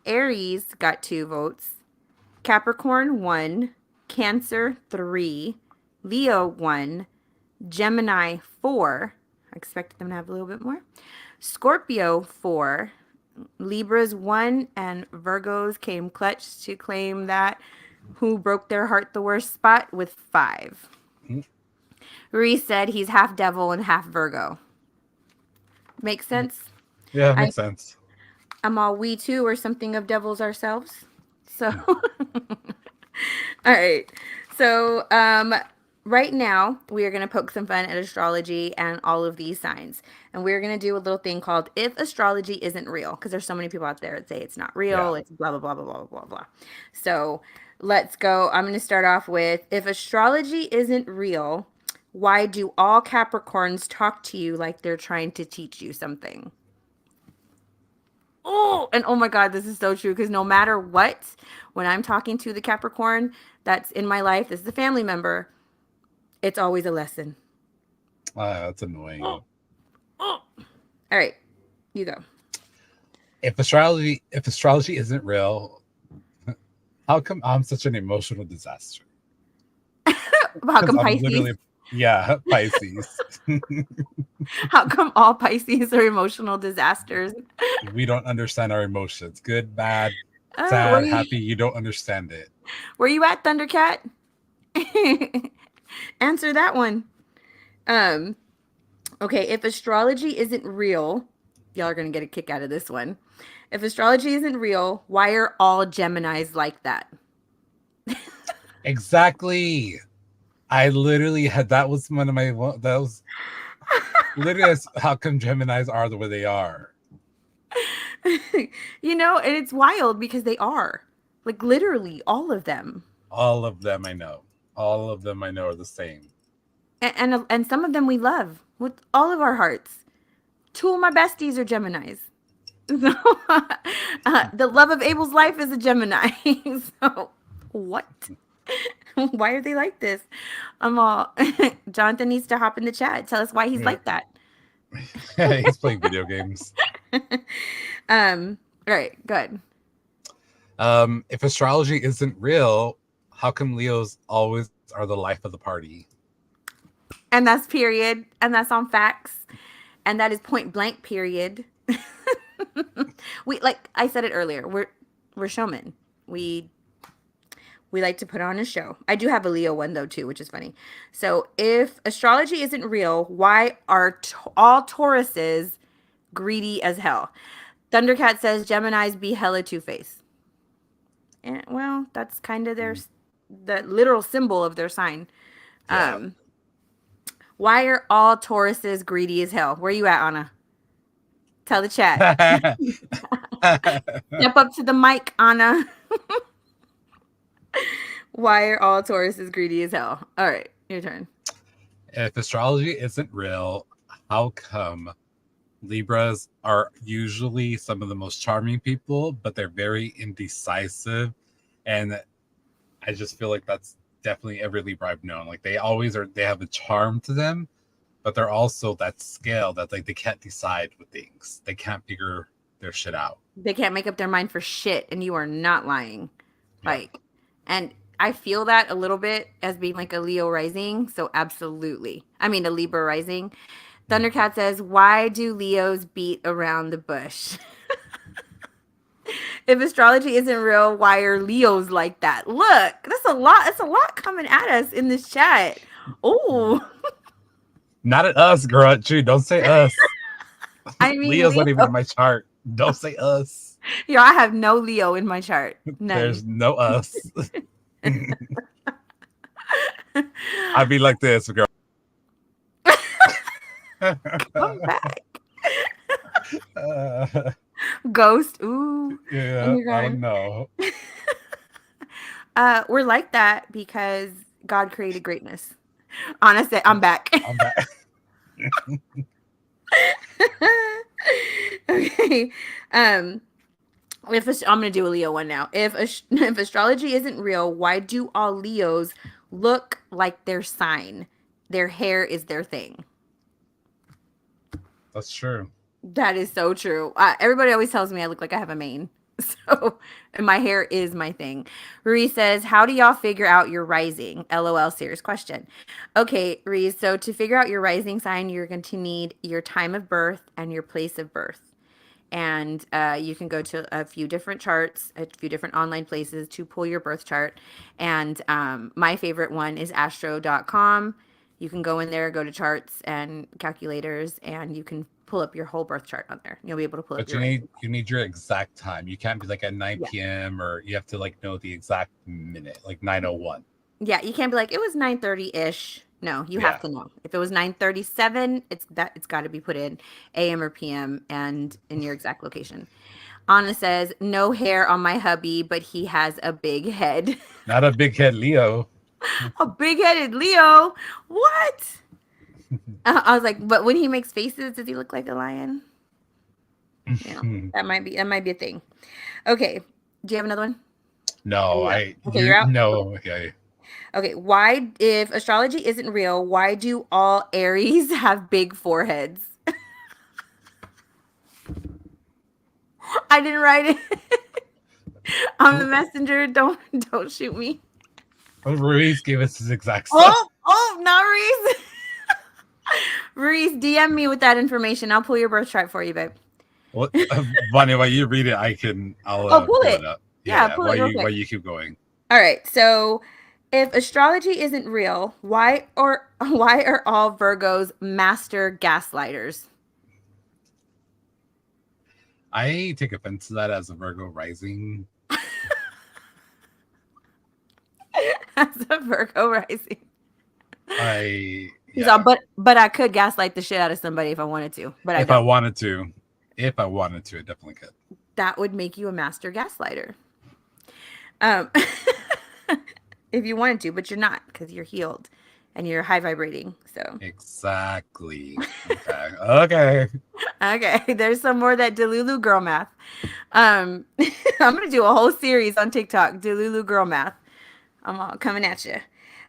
Aries got 2 votes. Capricorn 1. Cancer 3. Leo 1. Gemini 4. I expected them to have a little bit more. Scorpio 4. Libras 1. And Virgos came clutch to claim that who broke their heart the worst spot with 5. Reese said he's half devil and half Virgo. Makes sense? Yeah, makes sense. I'm all we too or something of devils ourselves. So, all right. So, right now we are going to poke some fun at astrology and all of these signs. And we're going to do a little thing called If Astrology Isn't Real. Because there's so many people out there that say it's not real. Yeah. It's blah, blah, blah, blah, blah, blah, blah. So let's go. I'm going to start off with, if astrology isn't real, why do all Capricorns talk to you like they're trying to teach you something? Oh, and oh my God, this is so true. Because no matter what, when I'm talking to the Capricorn that's in my life, this is a family member, it's always a lesson. That's annoying. Oh. All right, you go. If astrology isn't real, how come I'm such an emotional disaster? How come Pisces? Yeah, Pisces. How come all Pisces are emotional disasters? We don't understand our emotions. Good, bad, sad, happy. You don't understand it. Where you at, Thundercat? Answer that one. Okay, if astrology isn't real, y'all are going to get a kick out of this one. If astrology isn't real, why are all Geminis like that? Exactly. I literally had, that was literally how come Geminis are the way they are. You know, and it's wild because they are. Like literally all of them. All of them I know. All of them I know are the same. And some of them we love with all of our hearts. 2 of my besties are Geminis. So, the love of Abel's life is a Gemini. So, what? Why are they like this? I'm all Jonathan needs to hop in the chat. Tell us why he's Yeah. like that. He's playing video games. All right, good. If astrology isn't real, how come Leos always are the life of the party? And that's period. And that's on facts. And that is point blank period. We like I said it earlier. We're showmen. We like to put on a show. I do have a Leo one though too, which is funny. So if astrology isn't real, why are all Tauruses greedy as hell? Thundercat says Geminis be hella two-faced. And well, that's kind of the literal symbol of their sign. Yeah. Why are all Tauruses greedy as hell? Where you at, Anna? Tell the chat. Step up to the mic, Anna. Why are all Tauruses greedy as hell? All right, your turn. If astrology isn't real, how come Libras are usually some of the most charming people, but they're very indecisive? And I just feel like that's definitely every Libra I've known. Like they always are, they have a charm to them, but they're also that scale that like they can't decide with things. They can't figure their shit out. They can't make up their mind for shit, and you are not lying. Yeah. Like, and I feel that a little bit as being like a Leo rising. So absolutely. I mean, a Libra rising. Thundercat says, why do Leos beat around the bush? If astrology isn't real, why are Leos like that? Look, that's a lot. That's a lot coming at us in this chat. Oh, Not at us, girl. Gee, don't say us. I mean, Leo's not even in my chart. Don't say us. Yo, I have no Leo in my chart. None. There's no us. I'd be like this, girl. Come back. Ghost. Ooh. Yeah, I know. We're like that because God created greatness. Honestly, I'm back. I'm back. Okay. I'm gonna do a Leo one now. If astrology isn't real, why do all Leos look like their sign? Their hair is their thing. That's true. That is so true. Everybody always tells me I look like I have a mane. So, and my hair is my thing. Reese says, how do y'all figure out your rising? LOL, serious question. Okay, Reese, so to figure out your rising sign, you're going to need your time of birth and your place of birth. And you can go to a few different charts, a few different online places to pull your birth chart. And my favorite one is astro.com. You can go in there, go to charts and calculators, and you can pull up your whole birth chart on there. You'll be able to pull up. But you need your exact time. You can't be like at 9 p.m. or you have to like know the exact minute, like 9:01. Yeah, you can't be like it was 9:30-ish. No, you have to know. If it was 9:37, it's got to be put in AM or PM and in your exact location. Anna says, no hair on my hubby, but he has a big head. Not a big head Leo. A big-headed Leo? What? I was like, but when he makes faces, does he look like a lion? Yeah, that might be a thing. Okay, do you have another one? No, you're out. No, okay. Okay, why, if astrology isn't real, why do all Aries have big foreheads? I didn't write it. I'm the messenger. Don't shoot me. Well, Ruiz gave us his exact stuff. Not Ruiz. Ruiz, DM me with that information. I'll pull your birth chart for you, babe. What, Vonnie, while you read it, I'll pull it up. Yeah, pull it while you keep going. All right, so if astrology isn't real, why are all Virgos master gaslighters? I take offense to that as a Virgo rising. As a Virgo rising. Yeah. But I could gaslight the shit out of somebody if I wanted to. But if I wanted to, I definitely could. That would make you a master gaslighter. If you wanted to, but you're not because you're healed and you're high vibrating. So exactly. Okay. Okay. There's some more that Delulu girl math. I'm gonna do a whole series on TikTok, Delulu girl math. I'm all coming at you.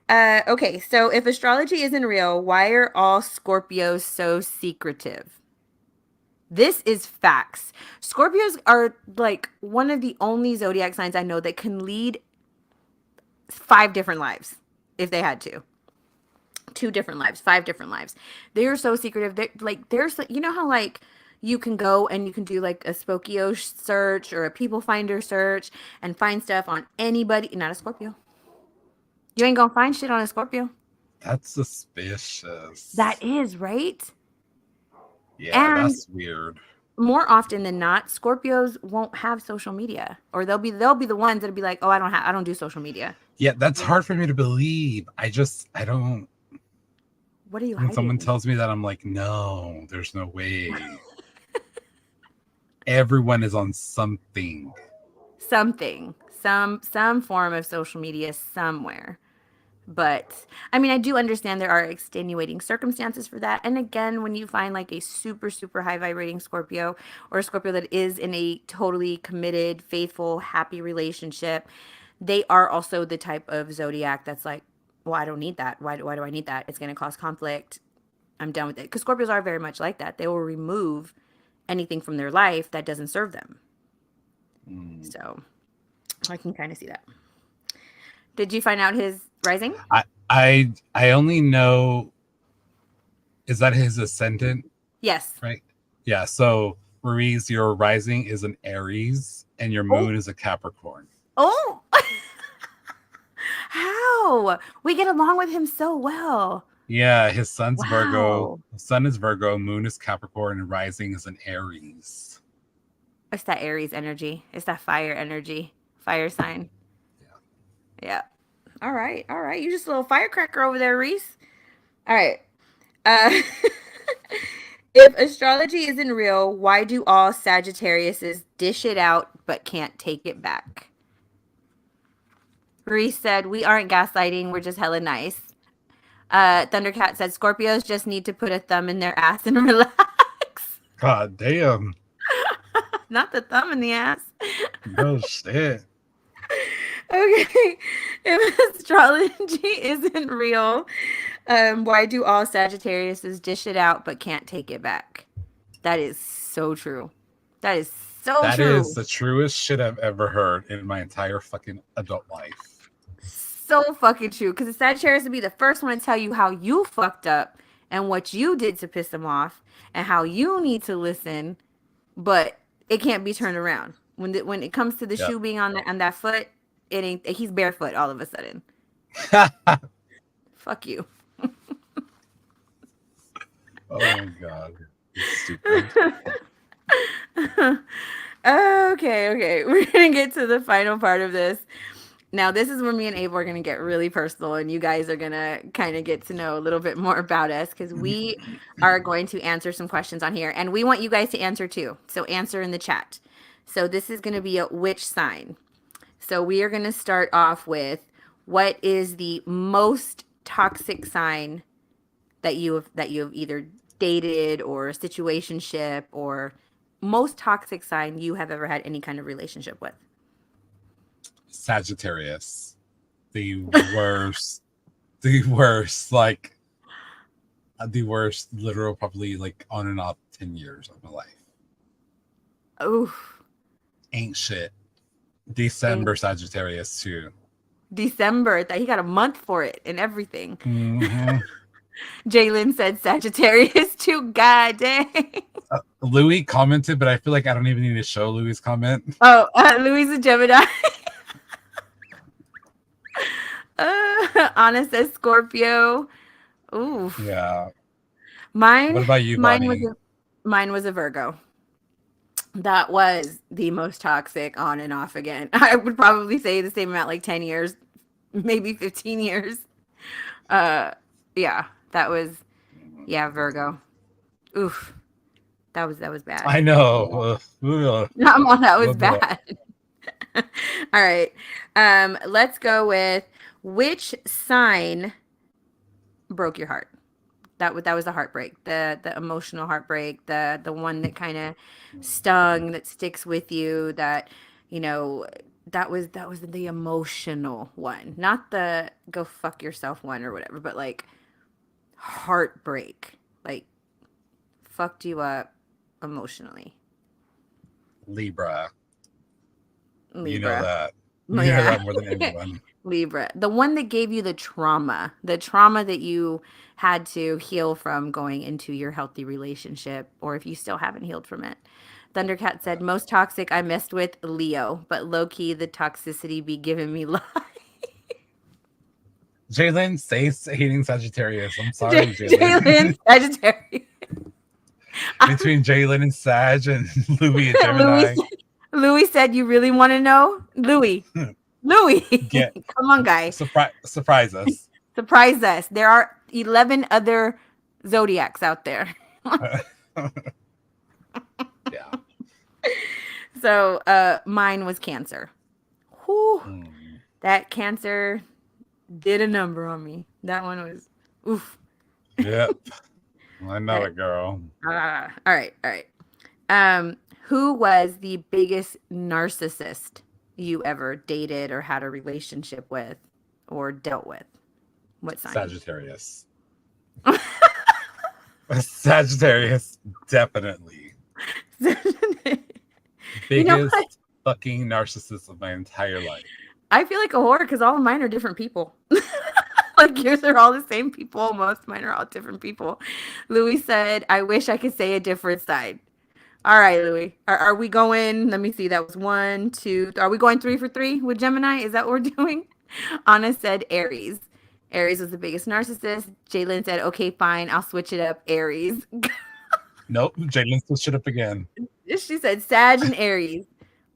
Okay, so if astrology isn't real, why are all Scorpios so secretive? This is facts. Scorpios are like one of the only zodiac signs I know that can lead 5 different lives if they had to. 2 different lives, 5 different lives. They are so secretive. They like there's you know how like you can go and you can do like a Spokio search or a people finder search and find stuff on anybody, not a Scorpio. You ain't gonna find shit on a Scorpio. That's That suspicious. is right. Yeah, And that's weird. more often than not, Scorpios won't have social media, or they'll be the ones that'll be like, "Oh, I don't do social media." Yeah, that's hard for me to believe. I don't. What are you When someone hiding? tells me that, I'm like, no, there's no way. Everyone is on something. Something, some form of social media somewhere. But I mean, I do understand there are extenuating circumstances for that. And again, when you find like a super, super high vibrating Scorpio or a Scorpio that is in a totally committed, faithful, happy relationship, they are also the type of zodiac that's like, well, I don't need that. Why do I need that? It's going to cause conflict. I'm done with it. Because Scorpios are very much like that. They will remove anything from their life that doesn't serve them. Mm. So I can kind of see that. Did you find out his rising? I only know, is that his ascendant, Yes. right? Yeah. So Ruiz, your rising is an Aries, and your Oh, moon is a Capricorn. oh, how? We get along with him so well. Yeah, his son's Virgo. Wow. Sun is Virgo, moon is Capricorn, and rising is an Aries. It's that Aries energy. It's that fire energy. Fire sign. Yeah. Yeah. All right. All right. You just a little firecracker over there, Reese. All right. Uh, if astrology isn't real, why do all Sagittariuses dish it out but can't take it back? Reese said, "We aren't gaslighting. We're just hella nice." Thundercat said, "Scorpios just need to put a thumb in their ass and relax." God damn. Not the thumb in the ass. No shit. Okay. If astrology isn't real, why do all Sagittariuses dish it out but can't take it back? That is so true. That is so That is true. the truest shit I've ever heard in my entire fucking adult life. So fucking true. Because the Sagittarius would be the first one to tell you how you fucked up and what you did to piss them off and how you need to listen, but it can't be turned around. When it comes to the Yep. shoe being on that foot, it ain't. He's barefoot all of a sudden. Fuck you. Oh my god. Stupid. Okay. We're gonna get to the final part of this. Now, this is where me and Abel are gonna get really personal, and you guys are gonna kind of get to know a little bit more about us because we are going to answer some questions on here, and we want you guys to answer too. So answer in the chat. So this is gonna be a which sign. So we are gonna start off with what is the most toxic sign that you have either dated or a situationship or most toxic sign you have ever had any kind of relationship with. Sagittarius. The worst. The worst. Like the worst literal probably like on and off 10 years of my life. Oof. Ain't shit. In December Sagittarius too. December, that he got a month for it and everything. Mm-hmm. Jalen said Sagittarius too. God dang. Louis commented, but I feel like I don't even need to show Louis' comment. Oh, Louisa Gemini. Anna says Scorpio. Oof. Yeah. Mine, What about you, mine was Vonnie? mine was a Virgo. That was the most toxic on and off again. I would probably say the same amount, like 10 years, maybe 15 years. Uh, yeah, that was, yeah, Virgo. Oof, that was bad. I know. Ugh. Not on, that was Ugh. bad. All right. Let's go with which sign broke your heart? That was the heartbreak, the emotional heartbreak, the one that kind of stung, that sticks with you, that you know that was the emotional one, not the go fuck yourself one or whatever, but like heartbreak, like fucked you up emotionally. Libra. You know Libra. that. Oh, You know yeah. that more than anyone. Libra. The one that gave you the trauma that you had to heal from going into your healthy relationship, or if you still haven't healed from it. Thundercat said, most toxic I messed with Leo, but low key the toxicity be giving me life. Jalen, stay hating Sagittarius. I'm sorry, Jalen, Jalen. Sagittarius. Between Jalen and Sag and Louis and Louis, Gemini. Louis said, you really want to know? Louis, Get come on, guy. surprise us. Surprise us. There are 11 other zodiacs out there. Yeah. So mine was Cancer. Whew, that Cancer did a number on me. That one was oof. Yep. I know it, girl. All right. Who was the biggest narcissist you ever dated or had a relationship with or dealt with? What sign? Sagittarius. Sagittarius, definitely. Biggest fucking narcissist of my entire life. I feel like a whore because all of mine are different people. Like yours are all the same people. Most mine are all different people. Louis said, I wish I could say a different side. All right, Louis. Are we going? Let me see. That was 1, 2. Are we going 3 for 3 with Gemini? Is that what we're doing? Anna said Aries. Aries was the biggest narcissist. Jalen said, okay, fine. I'll switch it up. Aries. Nope. Jalen switched it up again. She said Sag and Aries.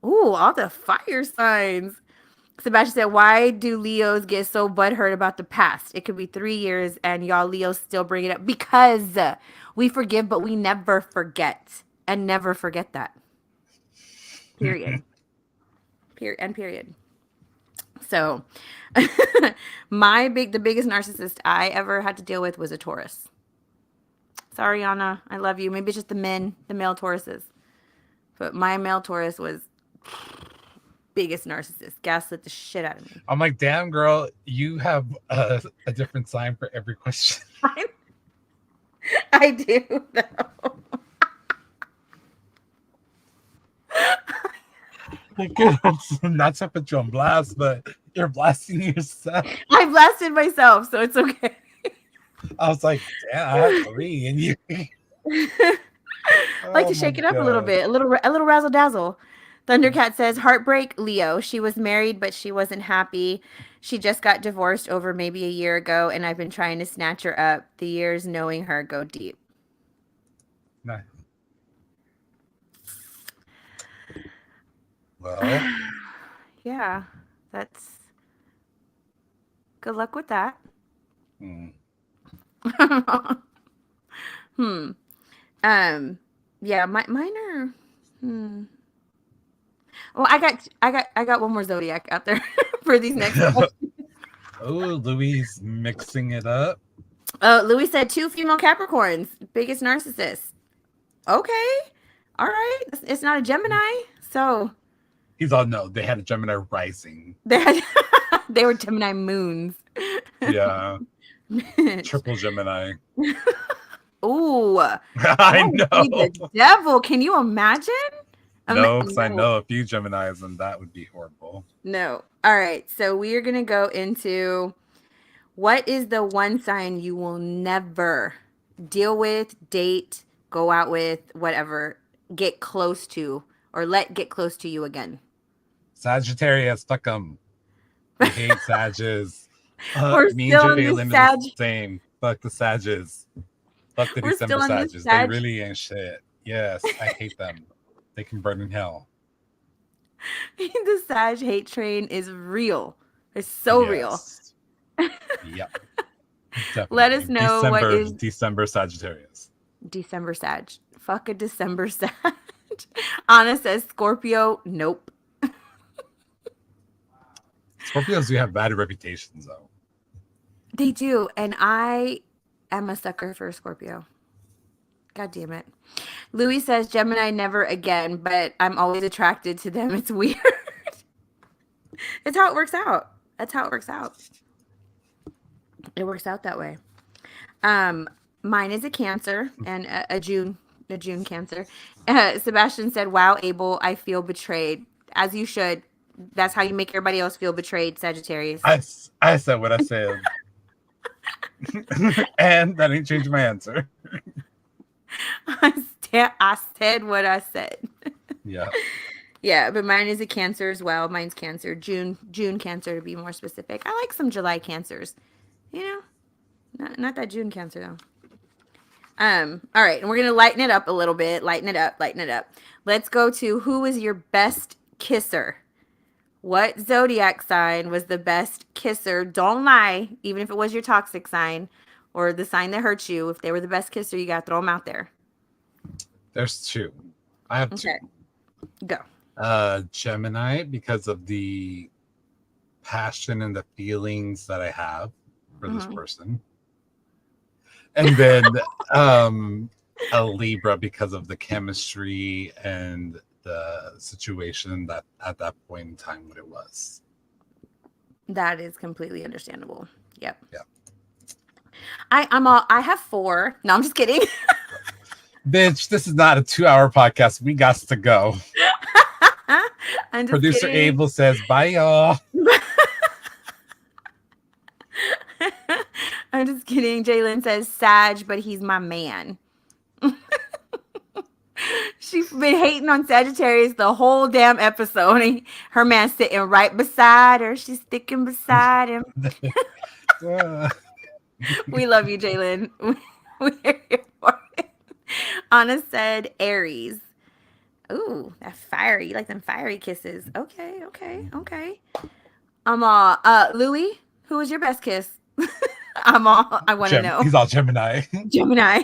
Ooh, all the fire signs. Sebastian said, why do Leos get so butthurt about the past? It could be 3 years and y'all Leos still bring it up because we forgive, but we never forget and never forget that. Period. Period. So the biggest narcissist I ever had to deal with was a Taurus. Sorry, Anna. I love you. Maybe it's just the male Tauruses. But my male Taurus was biggest narcissist, gaslit the shit out of me. I'm like, damn, girl, you have a different sign for every question. I do, though. Not to put you on blast, but you're blasting yourself. I blasted myself, so it's okay. I was like, damn, I have 3, and you. I like to shake it up a little bit, a little razzle dazzle. Thundercat says, heartbreak, Leo. She was married, but she wasn't happy. She just got divorced over maybe a year ago, and I've been trying to snatch her up. The years knowing her go deep. Nice. Well, yeah, that's good luck with that. Yeah, mine are. Well, I got one more zodiac out there for these next questions. Oh, Louis mixing it up. Louis said 2 female Capricorns, biggest narcissist. Okay, all right. It's not a Gemini, so he's all no. They had a Gemini rising. They were Gemini moons. Yeah, triple Gemini. Ooh, I know. The devil. Can you imagine? No, because I know a few Geminis, and that would be horrible. No. All right. So we are going to go into what is the one sign you will never deal with, date, go out with, whatever, get close to, or let get close to you again? Sagittarius, fuck them. We hate Sages. We're me still and in Jalen the is the same. Fuck the Sages. Fuck the December Sages. They really ain't shit. Yes, I hate them. They can burn in hell. The Sag hate train is real. It's so real. Yep. Definitely. Let us know December, what is December Sagittarius. December Sag. Fuck a December Sag. Anna says Scorpio. Nope. Scorpios do have bad reputations, though. They do, and I am a sucker for a Scorpio. God damn it. Louis says Gemini never again, but I'm always attracted to them. It's weird. It's how it works out. That's how it works out. It works out that way. Um, Mine is a Cancer and a June Cancer. Sebastian said, "Wow, Abel, I feel betrayed." As you should. That's how you make everybody else feel betrayed, Sagittarius. I said what I said. And that ain't changed my answer. I said what I said. Yeah. Yeah, but mine is a Cancer as well. Mine's Cancer, June Cancer to be more specific. I like some July Cancers. You know, not that June Cancer though. All right, and we're gonna lighten it up a little bit. Lighten it up, lighten it up. Let's go to who is your best kisser? What zodiac sign was the best kisser? Don't lie, even if it was your toxic sign or the sign that hurt you. If they were the best kisser, you gotta throw them out there. There's two. I have two. Okay, go. Gemini, because of the passion and the feelings that I have for this person. And then a Libra because of the chemistry and the situation that at that point in time what it was. That is completely understandable. Yep. Yeah. I have 4. No, I'm just kidding. Bitch, this is not a 2-hour podcast. We got to go. I'm just Producer kidding. Abel says, bye, y'all. I'm just kidding. Jalen says Sag, but he's my man. She's been hating on Sagittarius the whole damn episode. Her man sitting right beside her. She's sticking beside him. We love you, Jalen. We're here for it. Anna said Aries. Ooh, that's fiery. You like them fiery kisses. Okay. Louis, who was your best kiss? I want to know. He's all Gemini. Gemini.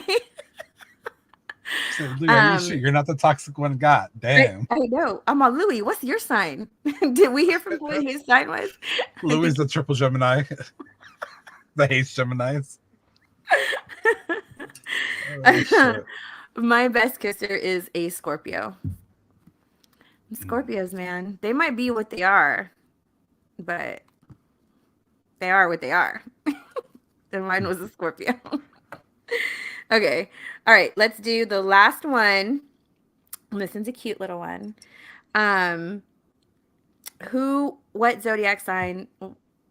So, Louis, are you sure you're not the toxic one? God damn. I know. Louis, what's your sign? Did we hear from what his sign was? Louis is the triple Gemini. The hates Geminis. Oh, my best kisser is a Scorpio. Scorpios, man. They might be what they are, but they are what they are. And mine was a Scorpio. Okay. All right. Let's do the last one. This one's a cute little one. What zodiac sign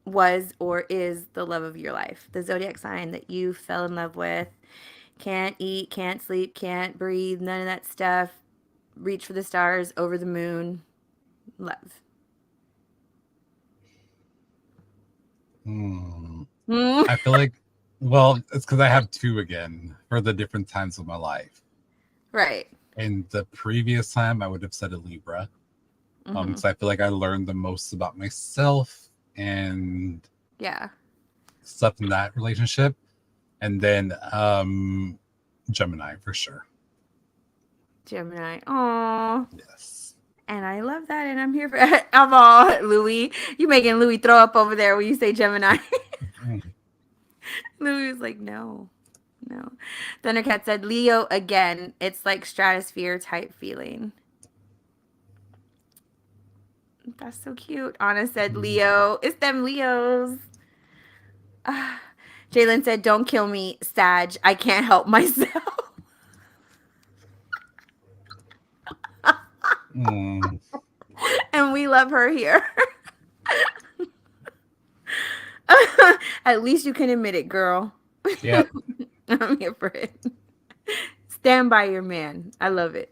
was or is the love of your life? The zodiac sign that you fell in love with. Can't eat, can't sleep, can't breathe, none of that stuff. Reach for the stars, over the moon. Love. I feel like, well, it's because I have 2 again for the different times of my life. Right. And the previous time I would have said a Libra. So I feel like I learned the most about myself and stuff in that relationship. And then Gemini for sure. Gemini. Oh. Yes. And I love that. And I'm here for I'm all Louis. You making Louis throw up over there when you say Gemini. Louis was like, no. Thundercat said Leo again. It's like stratosphere type feeling. That's so cute. Anna said Leo. It's them Leos. Jalen said, don't kill me, Sag. I can't help myself. And we love her here. At least you can admit it, girl. Yeah. I'm here for it. Stand by your man. I love it.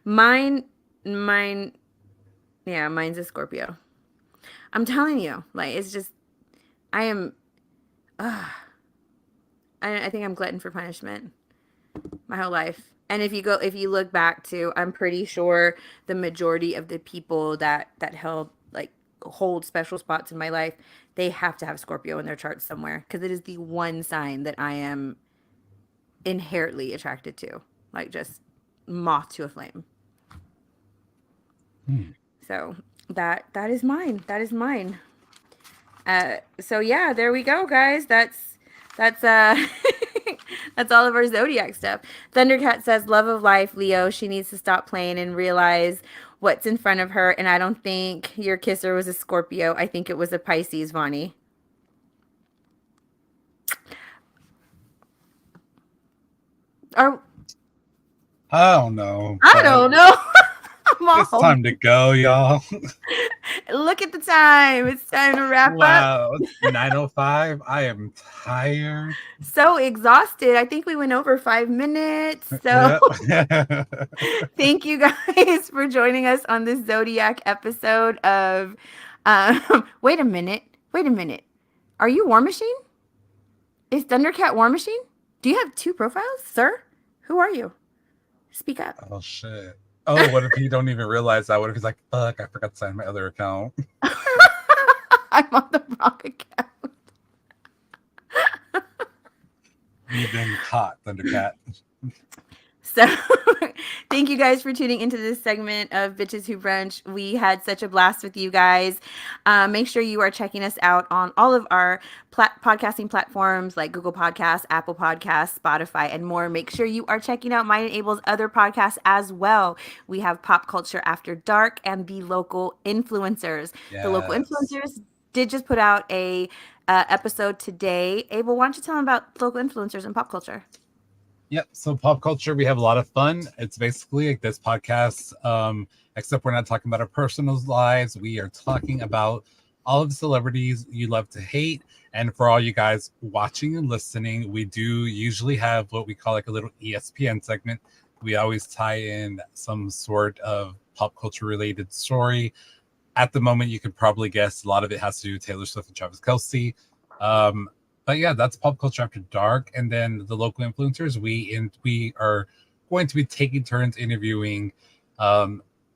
Mine's a Scorpio. I'm telling you, like, it's just, I think I'm glutton for punishment my whole life. And if you look back to, I'm pretty sure the majority of the people that hold special spots in my life, they have to have Scorpio in their charts somewhere, because it is the one sign that I am inherently attracted to, like just moth to a flame. So that is mine. So yeah, there we go, guys. That's that's all of our zodiac stuff. Thundercat says love of life, Leo. She needs to stop playing and realize what's in front of her. And I don't think your kisser was a Scorpio. I think it was a Pisces, Vonnie. Or I don't know, I but don't know. I'm all it's time to go, y'all. Look at the time. It's time to wrap up. Wow, it's 9:05. I am tired. So exhausted. I think we went over 5 minutes. So Yeah. thank you guys for joining us on this Zodiac episode of. Wait a minute. Wait a minute. Are you War Machine? Is Thundercat War Machine? Do you have two profiles, sir? Who are you? Speak up. Oh shit. Oh, what if he don't even realize that? What if he's like, fuck, I forgot to sign my other account? I'm on the wrong account. You've been caught, Thundercat. So thank you guys for tuning into this segment of Bitches Who Brunch. We had such a blast with you guys. Make sure you are checking us out on all of our podcasting platforms like Google Podcasts, Apple Podcasts, Spotify, and more. Make sure you are checking out Mine and Abel's other podcasts as well. We have Pop Culture After Dark and The Local Influencers. Yes. The Local Influencers did just put out a episode today. Abel, why don't you tell them about local influencers and pop culture? Yep. So pop culture, we have a lot of fun. It's basically like this podcast, except we're not talking about our personal lives. We are talking about all of the celebrities you love to hate. And for all you guys watching and listening, we do usually have what we call like a little ESPN segment. We always tie in some sort of pop culture related story. At the moment, you could probably guess a lot of it has to do with Taylor Swift and Travis Kelce. But yeah, that's Pop Culture After Dark. And then the local influencers, we are going to be taking turns interviewing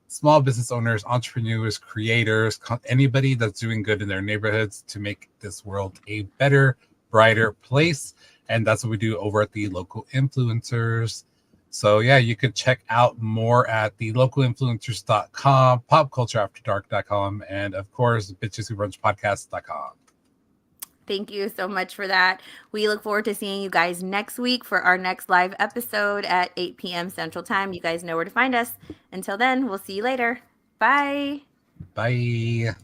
small business owners, entrepreneurs, creators, anybody that's doing good in their neighborhoods to make this world a better, brighter place. And that's what we do over at the local influencers. So yeah, you could check out more at the localinfluencers.com, popcultureafterdark.com, and of course, bitcheswhobrunchpodcast.com. Thank you so much for that. We look forward to seeing you guys next week for our next live episode at 8 p.m. Central Time. You guys know where to find us. Until then, we'll see you later. Bye. Bye.